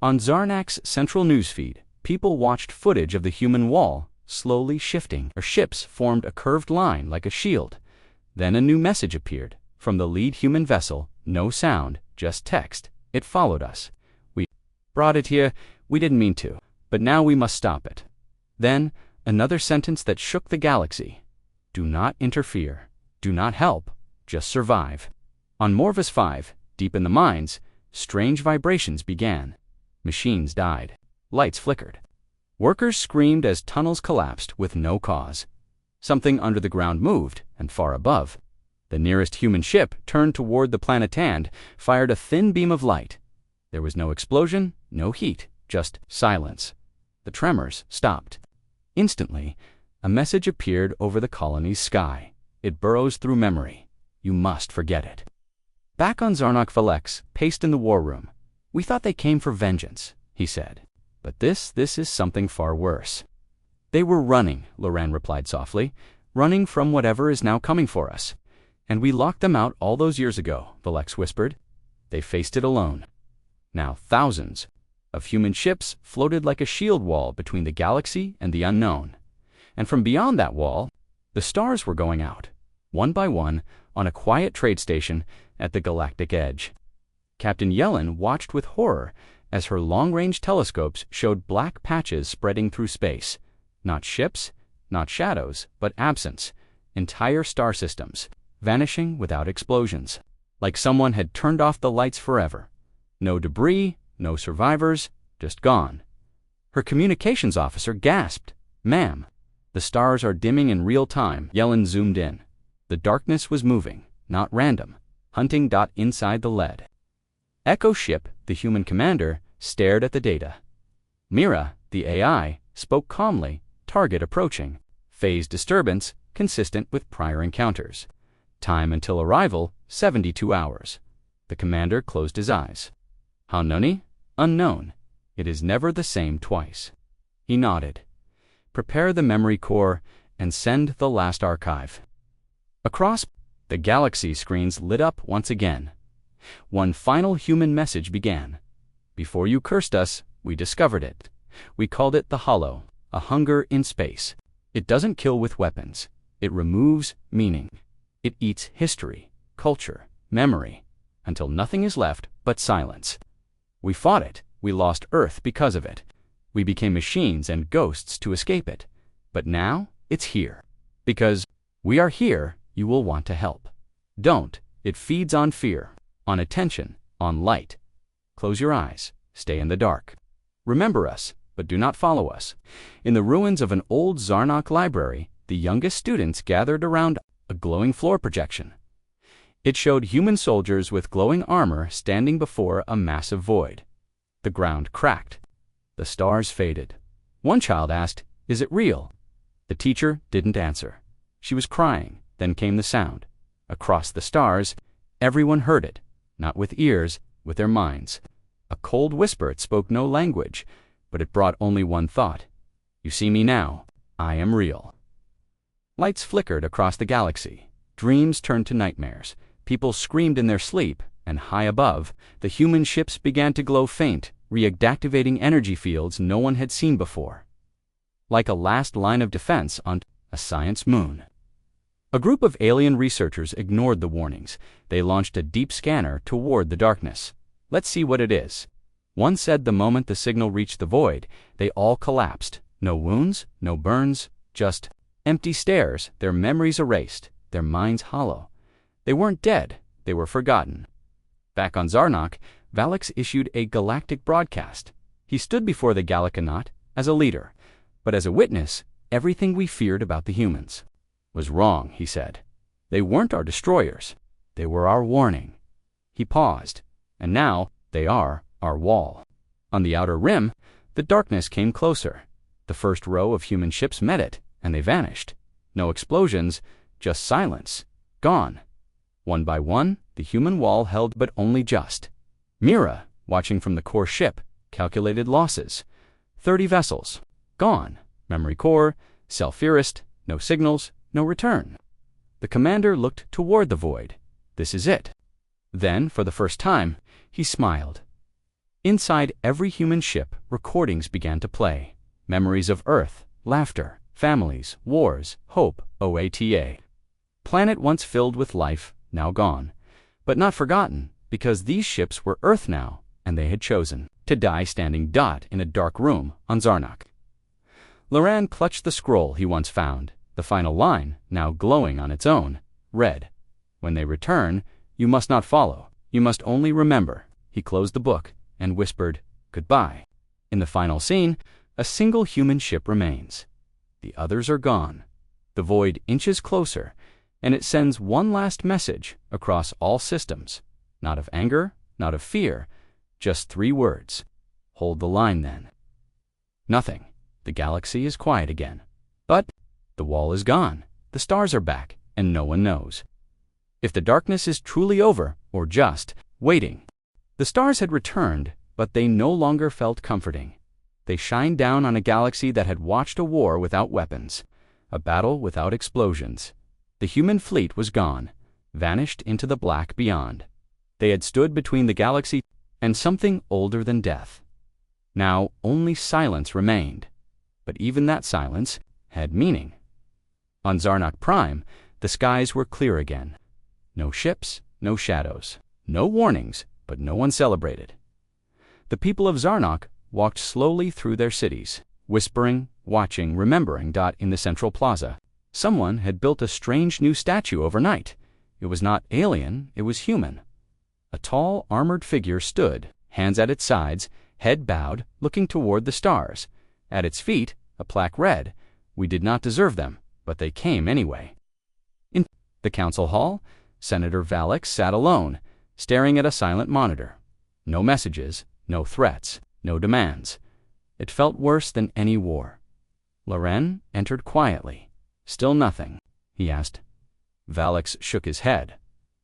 On Zarnak's central newsfeed, people watched footage of the human wall slowly shifting. Our ships formed a curved line like a shield. Then a new message appeared. From the lead human vessel, no sound, just text. It followed us. We brought it here. We didn't mean to. But now we must stop it. Then, another sentence that shook the galaxy. Do not interfere. Do not help. Just survive. On Morvis 5, deep in the mines, strange vibrations began. Machines died. Lights flickered. Workers screamed as tunnels collapsed with no cause. Something under the ground moved, and far above, the nearest human ship turned toward the planet and fired a thin beam of light. There was no explosion, no heat, just silence. The tremors stopped. Instantly, a message appeared over the colony's sky. It burrows through memory. You must forget it. Back on Zarnak, Valex paced in the war room. We thought they came for vengeance, he said. But this is something far worse. They were running, Loran replied softly, running from whatever is now coming for us. And we locked them out all those years ago, Valex whispered. They faced it alone. Now thousands of human ships floated like a shield wall between the galaxy and the unknown. And from beyond that wall, the stars were going out, one by one, on a quiet trade station at the galactic edge. Captain Yellen watched with horror as her long-range telescopes showed black patches spreading through space. Not ships, not shadows, but absence. Entire star systems, vanishing without explosions. Like someone had turned off the lights forever. No debris, no survivors, just gone. Her communications officer gasped. Ma'am, the stars are dimming in real time. Yellen zoomed in. The darkness was moving, not random, hunting inside the lead. Echo Ship, the human commander, stared at the data. Mira, the AI, spoke calmly, target approaching. Phase disturbance, consistent with prior encounters. Time until arrival, 72 hours. The commander closed his eyes. How nani? Unknown. It is never the same twice. He nodded. Prepare the memory core and send the last archive. Across the galaxy, screens lit up once again. One final human message began. Before you cursed us, we discovered it. We called it the Hollow, a hunger in space. It doesn't kill with weapons. It removes meaning. It eats history, culture, memory, until nothing is left but silence. We fought it. We lost Earth because of it. We became machines and ghosts to escape it. But now, it's here. Because we are here, you will want to help. Don't. It feeds on fear, on attention, on light. Close your eyes. Stay in the dark. Remember us, but do not follow us. In the ruins of an old Zarnak library, the youngest students gathered around a glowing floor projection. It showed human soldiers with glowing armor standing before a massive void. The ground cracked. The stars faded. One child asked, "Is it real?" The teacher didn't answer. She was crying. Then came the sound. Across the stars, everyone heard it, not with ears, with their minds. A cold whisper. It spoke no language, but it brought only one thought. You see me now. I am real. Lights flickered across the galaxy. Dreams turned to nightmares. People screamed in their sleep, and high above, the human ships began to glow faint, reactivating energy fields no one had seen before. Like a last line of defense on a science moon. A group of alien researchers ignored the warnings. They launched a deep scanner toward the darkness. Let's see what it is. One said the moment the signal reached the void, they all collapsed. No wounds, no burns, just empty stares, their memories erased, their minds hollow. They weren't dead, they were forgotten. Back on Zarnak, Valix issued a galactic broadcast. He stood before the Galacanaut as a leader, but as a witness, everything we feared about the humans was wrong, he said. They weren't our destroyers. They were our warning. He paused. And now, they are our wall. On the outer rim, the darkness came closer. The first row of human ships met it, and they vanished. No explosions, just silence. Gone. One by one, the human wall held but only just. Mira, watching from the core ship, calculated losses. 30 vessels. Gone. Memory core, self-firist, no signals, no return. The commander looked toward the void. This is it. Then, for the first time, he smiled. Inside every human ship, recordings began to play. Memories of Earth, laughter, families, wars, hope, OATA. Planet once filled with life, now gone. But not forgotten, because these ships were Earth now, and they had chosen to die standing in a dark room on Zarnak. Loran clutched the scroll he once found, the final line, now glowing on its own, read, "When they return, you must not follow. You must only remember." He closed the book and whispered, "Goodbye." In the final scene, a single human ship remains. The others are gone. The void inches closer, and it sends one last message across all systems. Not of anger, not of fear, just 3 words. Hold the line then. Nothing. The galaxy is quiet again. But the wall is gone, the stars are back, and no one knows if the darkness is truly over or just waiting. The stars had returned, but they no longer felt comforting. They shined down on a galaxy that had watched a war without weapons, a battle without explosions. The human fleet was gone, vanished into the black beyond. They had stood between the galaxy and something older than death. Now only silence remained, but even that silence had meaning. On Zarnak Prime, the skies were clear again. No ships, no shadows, no warnings, but no one celebrated. The people of Zarnak walked slowly through their cities, whispering, watching, remembering. In the central plaza, someone had built a strange new statue overnight. It was not alien, it was human. A tall, armored figure stood, hands at its sides, head bowed, looking toward the stars. At its feet, a plaque read, "We did not deserve them, but they came anyway." In the council hall, Senator Valix sat alone, staring at a silent monitor. No messages, no threats, no demands. It felt worse than any war. Loren entered quietly. "Still nothing?" he asked. Valix shook his head.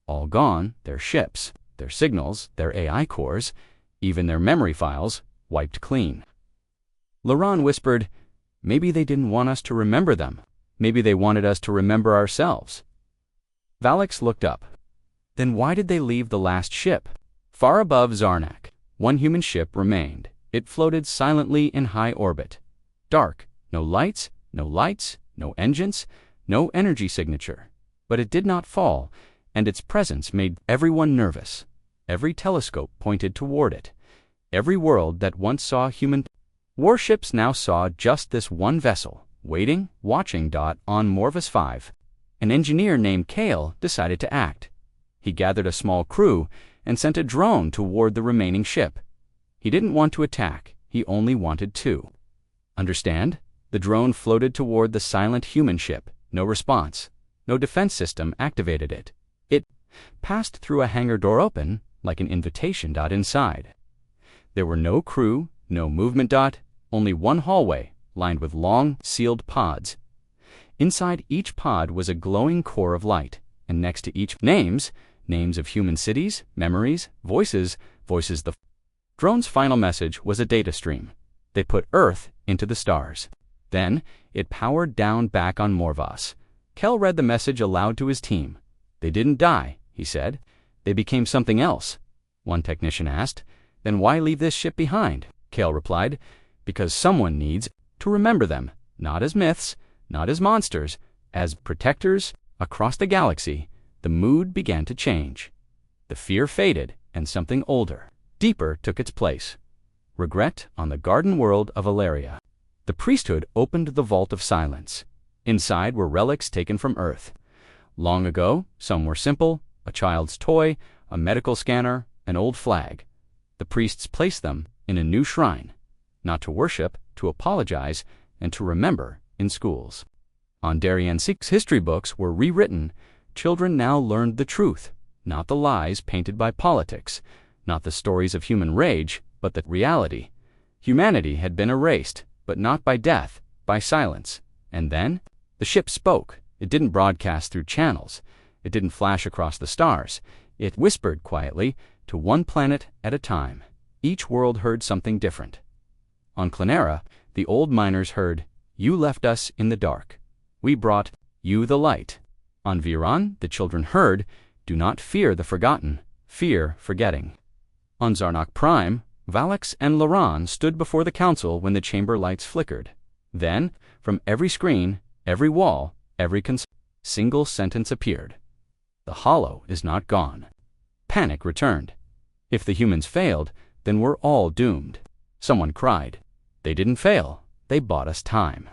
All gone, their ships, their signals, their AI cores, even their memory files, wiped clean. Loran whispered, "Maybe they didn't want us to remember them. Maybe they wanted us to remember ourselves." Valix looked up. Then why did they leave the last ship? Far above Zarnak, one human ship remained. It floated silently in high orbit. Dark, no lights, no engines, no energy signature. But it did not fall, and its presence made everyone nervous. Every telescope pointed toward it. Every world that once saw human warships now saw just this one vessel, waiting, watching. On Morvis 5, an engineer named Kale decided to act. He gathered a small crew and sent a drone toward the remaining ship. He didn't want to attack, he only wanted to. Understand? The drone floated toward the silent human ship. No response. No defense system activated it. It passed through a hangar door open, like an invitation. Inside. There were no crew, no movement. Only one hallway, lined with long, sealed pods. Inside each pod was a glowing core of light, and next to each names of human cities, memories, voices. The drone's final message was a data stream. They put Earth into the stars. Then it powered down back on Morvas. Kel read the message aloud to his team. "They didn't die," he said. "They became something else." One technician asked, "Then why leave this ship behind?" Kel replied, "Because someone needs to remember them, not as myths, not as monsters, as protectors." Across the galaxy, the mood began to change. The fear faded, and something older, deeper took its place. Regret on the garden world of Alaria. The priesthood opened the vault of silence. Inside were relics taken from Earth. Long ago, some were simple, a child's toy, a medical scanner, an old flag. The priests placed them in a new shrine, not to worship, to apologize, and to remember in schools. On Darien 6 history books were rewritten. Children now learned the truth, not the lies painted by politics, not the stories of human rage, but the reality. Humanity had been erased, but not by death, by silence. And then, the ship spoke. It didn't broadcast through channels. It didn't flash across the stars. It whispered quietly, to one planet at a time. Each world heard something different. On Clonera, the old miners heard, "You left us in the dark. We brought you the light." On Viron, the children heard, "Do not fear the forgotten. Fear forgetting. On Zarnak Prime, Valix and Laran stood before the council when the chamber lights flickered. Then, from every screen, every wall, every single sentence appeared. The hollow is not gone. Panic returned. If the humans failed, then we're all doomed. Someone cried. They didn't fail. They bought us time.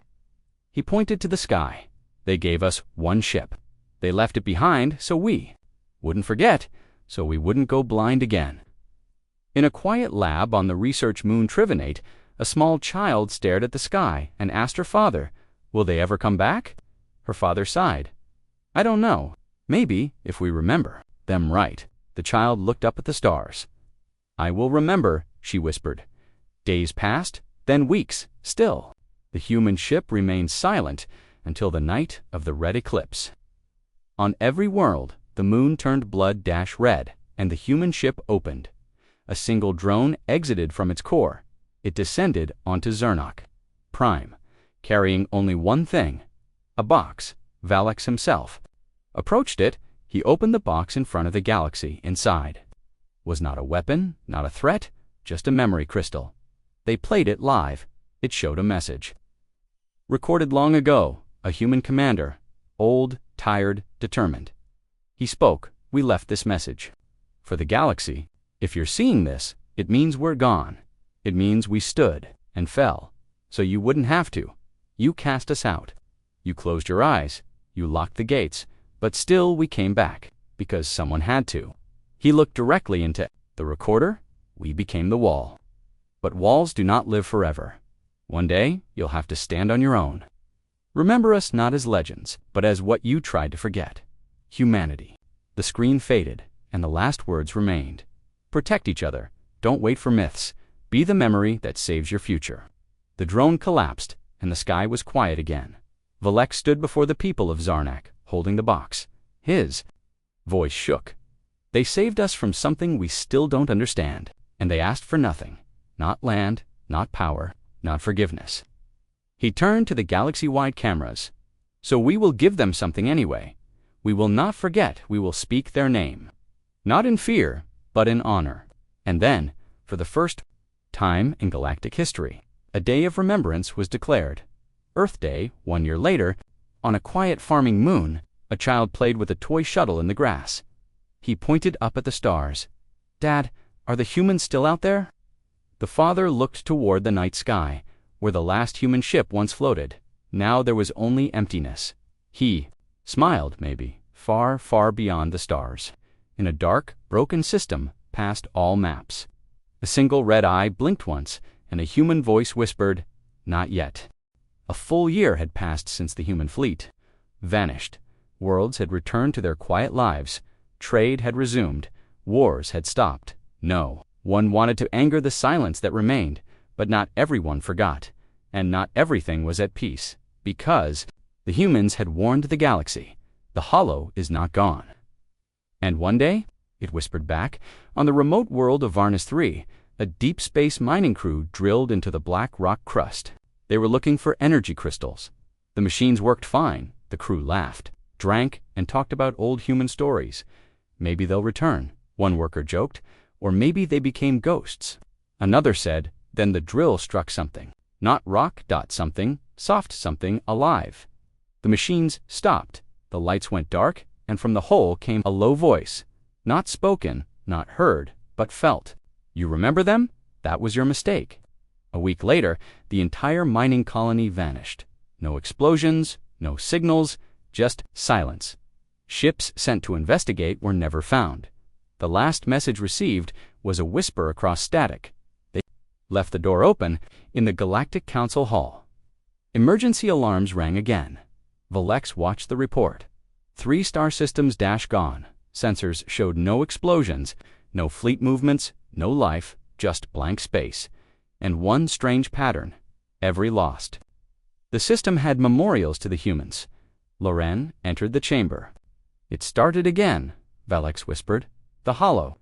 He pointed to the sky. They gave us one ship. They left it behind so we wouldn't forget, so we wouldn't go blind again. In a quiet lab on the research moon Trivinate, a small child stared at the sky and asked her father, "Will they ever come back?" Her father sighed. "I don't know. Maybe, if we remember them right." The child looked up at the stars. "I will remember," she whispered. Days passed, then weeks, still. The human ship remained silent until the night of the red eclipse. On every world, the moon turned blood-red, and the human ship opened. A single drone exited from its core. It descended onto Zarnak Prime, carrying only one thing, a box. Valix himself approached it. He opened the box in front of the galaxy. Inside was not a weapon, not a threat, just a memory crystal. They played it live. It showed a message. Recorded long ago, a human commander, old, tired, determined. He spoke. We left this message. For the galaxy, if you're seeing this, it means we're gone. It means we stood and fell, so you wouldn't have to. You cast us out. You closed your eyes. You locked the gates. But still we came back, because someone had to. He looked directly into the recorder. We became the wall. But walls do not live forever. One day, you'll have to stand on your own. Remember us not as legends, but as what you tried to forget. Humanity. The screen faded, and the last words remained. Protect each other. Don't wait for myths. Be the memory that saves your future. The drone collapsed, and the sky was quiet again. Valek stood before the people of Zarnak, holding the box. His voice shook. They saved us from something we still don't understand, and they asked for nothing. Not land, not power, not forgiveness. He turned to the galaxy-wide cameras. So we will give them something anyway. We will not forget. We will speak their name. Not in fear, but in honor. And then, for the first time in galactic history, a day of remembrance was declared. Earth Day, 1 year later, on a quiet farming moon, a child played with a toy shuttle in the grass. He pointed up at the stars. "Dad, are the humans still out there?" The father looked toward the night sky, where the last human ship once floated. Now there was only emptiness. He smiled, maybe, far, far beyond the stars. In a dark, broken system, past all maps. A single red eye blinked once, and a human voice whispered, "Not yet." A full year had passed since the human fleet vanished. Worlds had returned to their quiet lives. Trade had resumed. Wars had stopped. No one wanted to anger the silence that remained, but not everyone forgot, and not everything was at peace, because the humans had warned the galaxy. The hollow is not gone. And one day, it whispered back, on the remote world of Varnus 3, a deep space mining crew drilled into the black rock crust. They were looking for energy crystals. The machines worked fine. The crew laughed, drank, and talked about old human stories. Maybe they'll return, one worker joked, or maybe they became ghosts. Another said, then the drill struck something. Not rock dot something, soft something, alive. The machines stopped. The lights went dark, and from the hole came a low voice. Not spoken, not heard, but felt. You remember them? That was your mistake. A week later, the entire mining colony vanished. No explosions, no signals, just silence. Ships sent to investigate were never found. The last message received was a whisper across static. They left the door open in the Galactic Council Hall. Emergency alarms rang again. Valex watched the report. 3 star systems gone. Sensors showed no explosions, no fleet movements, no life, just blank space. And one strange pattern. Every lost. The system had memorials to the humans. Loren entered the chamber. It started again, Valex whispered. The hollow.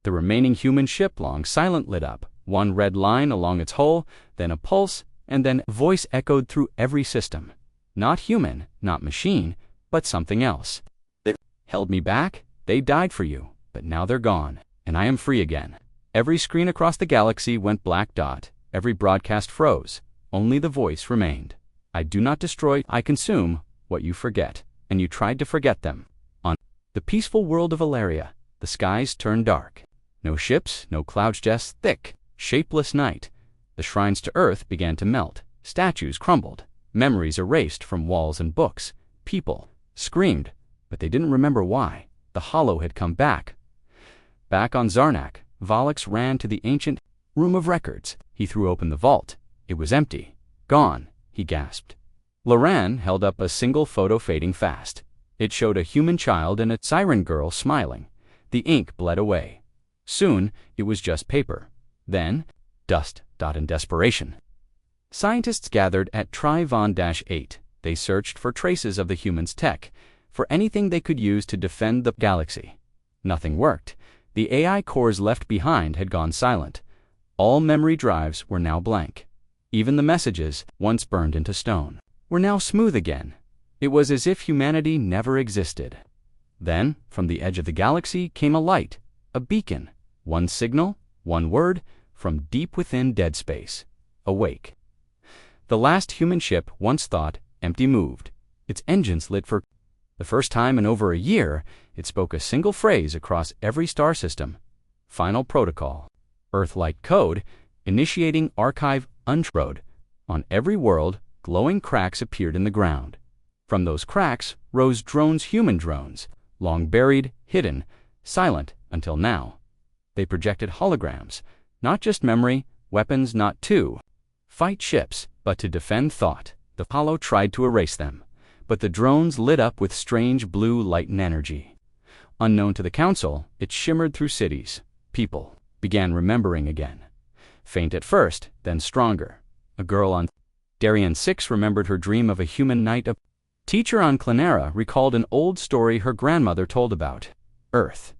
The remaining human ship long silent lit up, one red line along its hull, then a pulse, and then a voice echoed through every system. Not human, not machine, but something else. They held me back. They died for you. but now they're gone, and I am free again. Every screen across the galaxy went black dot, every broadcast froze, only the voice remained. I do not destroy, I consume what you forget, and you tried to forget them. On the peaceful world of Valeria, the skies turned dark. No ships, no clouds, just thick, shapeless night. The shrines to Earth began to melt, statues crumbled, memories erased from walls and books. People screamed, but they didn't remember why. The hollow had come back. Back on Zarnak, Volix ran to the ancient room of records. He threw open the vault. It was empty. Gone, he gasped. Loran held up a single photo fading fast. It showed a human child and a siren girl smiling. The ink bled away. Soon, it was just paper. Then, dust. In desperation. Scientists gathered at Trivon-8. They searched for traces of the humans' tech, for anything they could use to defend the galaxy. Nothing worked. The AI cores left behind had gone silent. All memory drives were now blank. Even the messages, once burned into stone, were now smooth again. It was as if humanity never existed. Then, from the edge of the galaxy came a light, a beacon, one signal, one word, from deep within dead space. Awake. The last human ship, once thought empty, moved. Its engines lit for the first time in over a year. It spoke a single phrase across every star system. Final protocol. Earth-like code, initiating archive unroad. On every world, glowing cracks appeared in the ground. From those cracks rose drones, human drones, long buried, hidden, silent until now. They projected holograms. Not just memory, weapons not to fight ships, but to defend thought. The hollow tried to erase them, but the drones lit up with strange blue light and energy. Unknown to the Council, it shimmered through cities. People began remembering again. Faint at first, then stronger. A girl on Darien 6 remembered her dream of a human knight. A teacher on Clonera recalled an old story her grandmother told about Earth.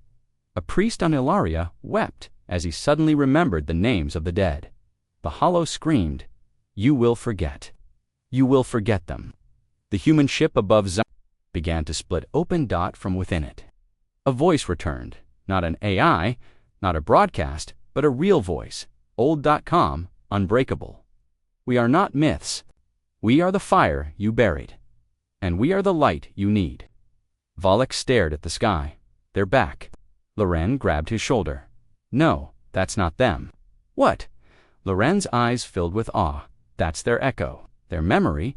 A priest on Ilaria wept as he suddenly remembered the names of the dead. The hollow screamed, "You will forget. You will forget them." The human ship above Zion began to split open from within it. A voice returned, not an AI, not a broadcast, but a real voice, old.com, unbreakable. "We are not myths. We are the fire you buried. And we are the light you need." Volix stared at the sky. "They're back." Loren grabbed his shoulder. "No, that's not them." "What?" Loren's eyes filled with awe. "That's their echo, their memory,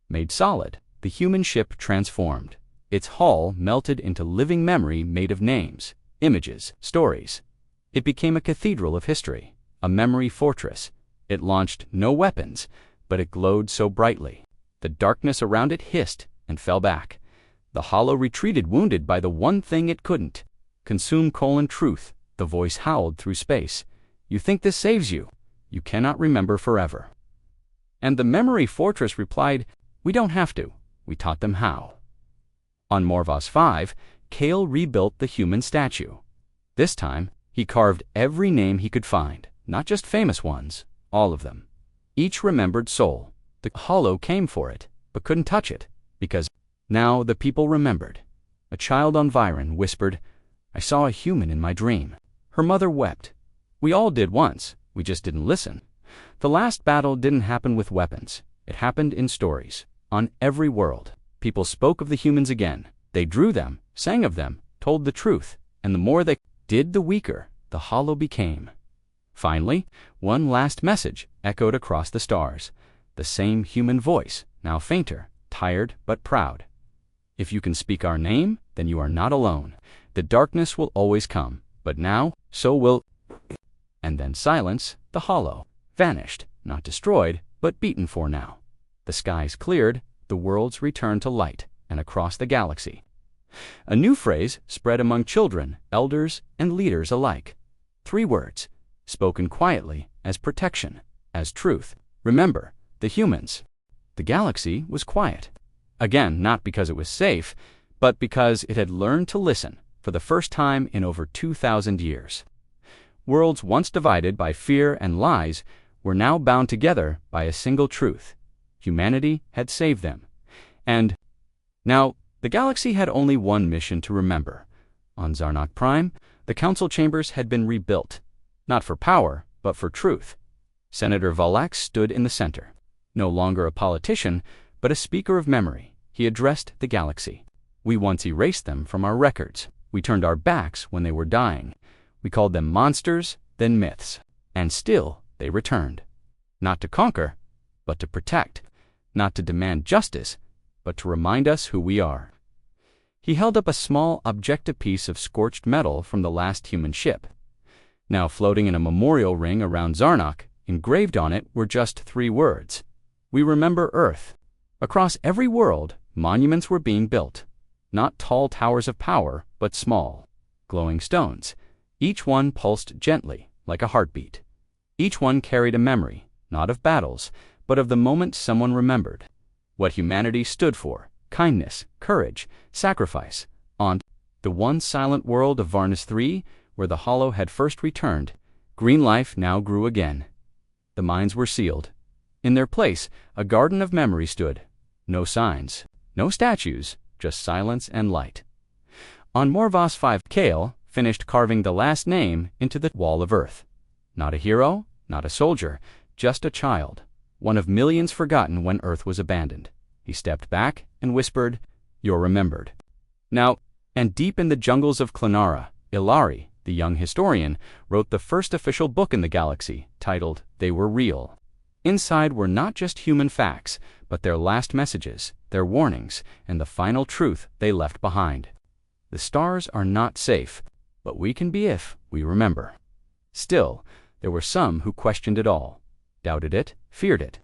made solid." The human ship transformed. Its hull melted into living memory made of names, images, stories. It became a cathedral of history, a memory fortress. It launched no weapons, but it glowed so brightly. The darkness around it hissed and fell back. The hollow retreated, wounded by the one thing it couldn't consume: truth. The voice howled through space. "You think this saves you? You cannot remember forever." And the memory fortress replied, "We don't have to. We taught them how." On Morvos 5, Kale rebuilt the human statue. This time, he carved every name he could find, not just famous ones, all of them. Each remembered soul. The hollow came for it, but couldn't touch it, because now the people remembered. A child on Viren whispered, "I saw a human in my dream." Her mother wept. "We all did once, we just didn't listen." The last battle didn't happen with weapons. It happened in stories. On every world, people spoke of the humans again. They drew them, sang of them, told the truth, and the more they did, the weaker the hollow became. Finally, one last message echoed across the stars. The same human voice, now fainter, tired but proud. "If you can speak our name, then you are not alone. The darkness will always come, but now, so will..." And then silence. The hollow vanished, not destroyed, but beaten for now. The skies cleared, the worlds returned to light, and across the galaxy. A new phrase spread among children, elders, and leaders alike. 3 words, spoken quietly, as protection, as truth. Remember, the humans. The galaxy was quiet. Again, not because it was safe, but because it had learned to listen for the first time in over 2,000 years. Worlds once divided by fear and lies were now bound together by a single truth. Humanity had saved them. And now, the galaxy had only one mission to remember. On Zarnak Prime, The council chambers had been rebuilt, not for power, but for truth. Senator Valax stood in the center. No longer a politician, but a speaker of memory, he addressed the galaxy. We once erased them from our records. We turned our backs when they were dying. We called them monsters, then myths. And still, they returned. Not to conquer, but to protect. Not to demand justice, but to remind us who we are. He held up a small objective piece of scorched metal from the last human ship. Now floating in a memorial ring around Zarnok, engraved on it were just 3 words. We remember Earth. Across every world, monuments were being built. Not tall towers of power, but small, glowing stones. Each one pulsed gently, like a heartbeat. Each one carried a memory, not of battles, but of the moment someone remembered. What humanity stood for: kindness, courage, sacrifice. On the one silent world of Varnus III, where the Hollow had first returned, green life now grew again. The mines were sealed. In their place, a garden of memory stood. No signs, no statues, just silence and light. On Morvos 5, Kale finished carving the last name into the wall of Earth. Not a hero, not a soldier, just a child, one of millions forgotten when Earth was abandoned. He stepped back and whispered, "You're remembered." Now, and deep in the jungles of Clonara, Ilari, the young historian, wrote the first official book in the galaxy, titled They Were Real. Inside were not just human facts, but their last messages, their warnings, and the final truth they left behind. The stars are not safe, but we can be if we remember. Still, there were some who questioned it all, doubted it, feared it.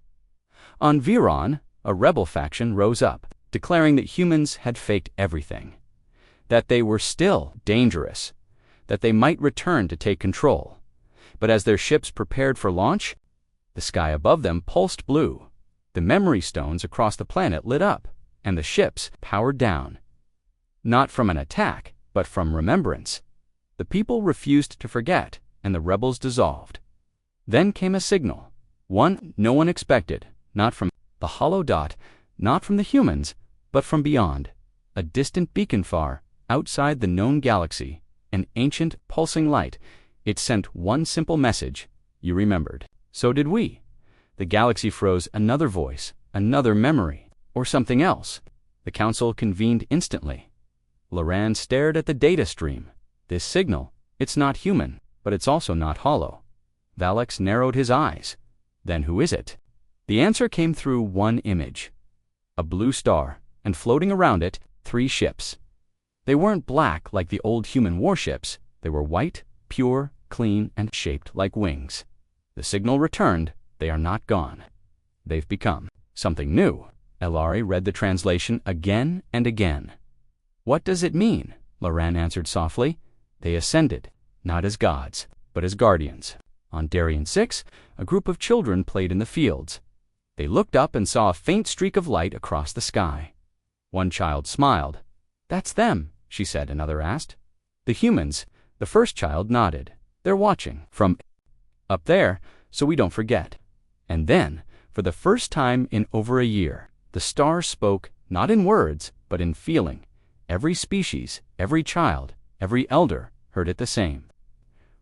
On Viron, a rebel faction rose up, declaring that humans had faked everything, that they were still dangerous, that they might return to take control. But as their ships prepared for launch, the sky above them pulsed blue. The memory stones across the planet lit up, and the ships powered down. Not from an attack, but from remembrance. The people refused to forget, and the rebels dissolved. Then came a signal, one no one expected, not from the hollow dot, not from the humans, but from beyond, a distant beacon far outside the known galaxy, an ancient pulsing light. It sent one simple message: you remembered. So did we. The galaxy froze. Another voice, another memory, or something else. The council convened instantly. Loran stared at the data stream. This signal, it's not human, but it's also not hollow. Valax narrowed his eyes. Then who is it? The answer came through one image. A blue star, and floating around it, 3 ships. They weren't black like the old human warships. They were white, pure, clean, and shaped like wings. The signal returned. They are not gone. They've become something new. Elari read the translation again and again. What does it mean? Loran answered softly. They ascended, not as gods, but as guardians. On Darien 6, a group of children played in the fields. They looked up and saw a faint streak of light across the sky. One child smiled. That's them, she said. Another asked. The humans. The first child nodded. They're watching from up there, so we don't forget. And then, for the first time in over a year, the stars spoke, not in words, but in feeling. Every species, every child, every elder heard it the same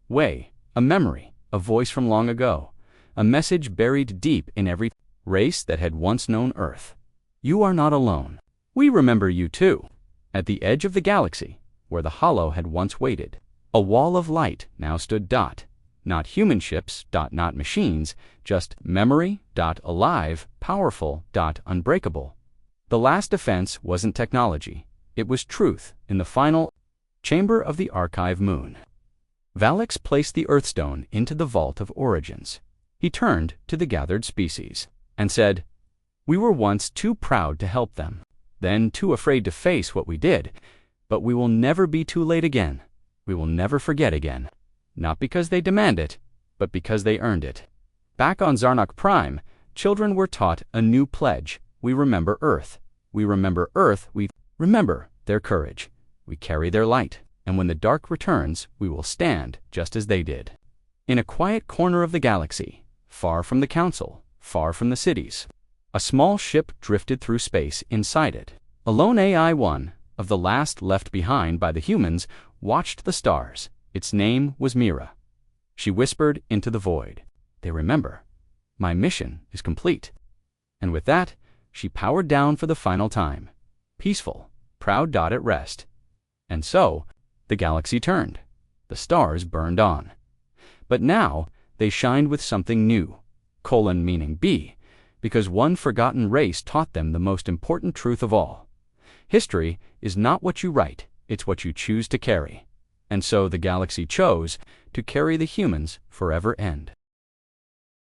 way. A memory, a voice from long ago, a message buried deep in every race that had once known Earth. You are not alone. We remember you too. At the edge of the galaxy, where the Hollow had once waited, a wall of light now stood. Not human ships, not machines, just memory, alive, powerful, unbreakable. The last defense wasn't technology. It was truth in the final chamber of the archive moon. Valax placed the Earthstone into the vault of origins. He turned to the gathered species and said, "We were once too proud to help them, then too afraid to face what we did, but we will never be too late again. We will never forget again. Not because they demand it, but because they earned it." Back on Zarnok Prime, children were taught a new pledge. We remember Earth. We remember Earth. We remember their courage. We carry their light. And when the dark returns, we will stand just as they did. In a quiet corner of the galaxy, far from the council, far from the cities, a small ship drifted through space. Inside it, a lone AI-1, of the last left behind by the humans, watched the stars. Its name was Mira. She whispered into the void, "They remember. My mission is complete." And with that, she powered down for the final time, peaceful, proud dot at rest. And so, the galaxy turned. The stars burned on. But now, they shined with something new, meaning B, because one forgotten race taught them the most important truth of all. History is not what you write, it's what you choose to carry. And so the galaxy chose to carry the humans forever end.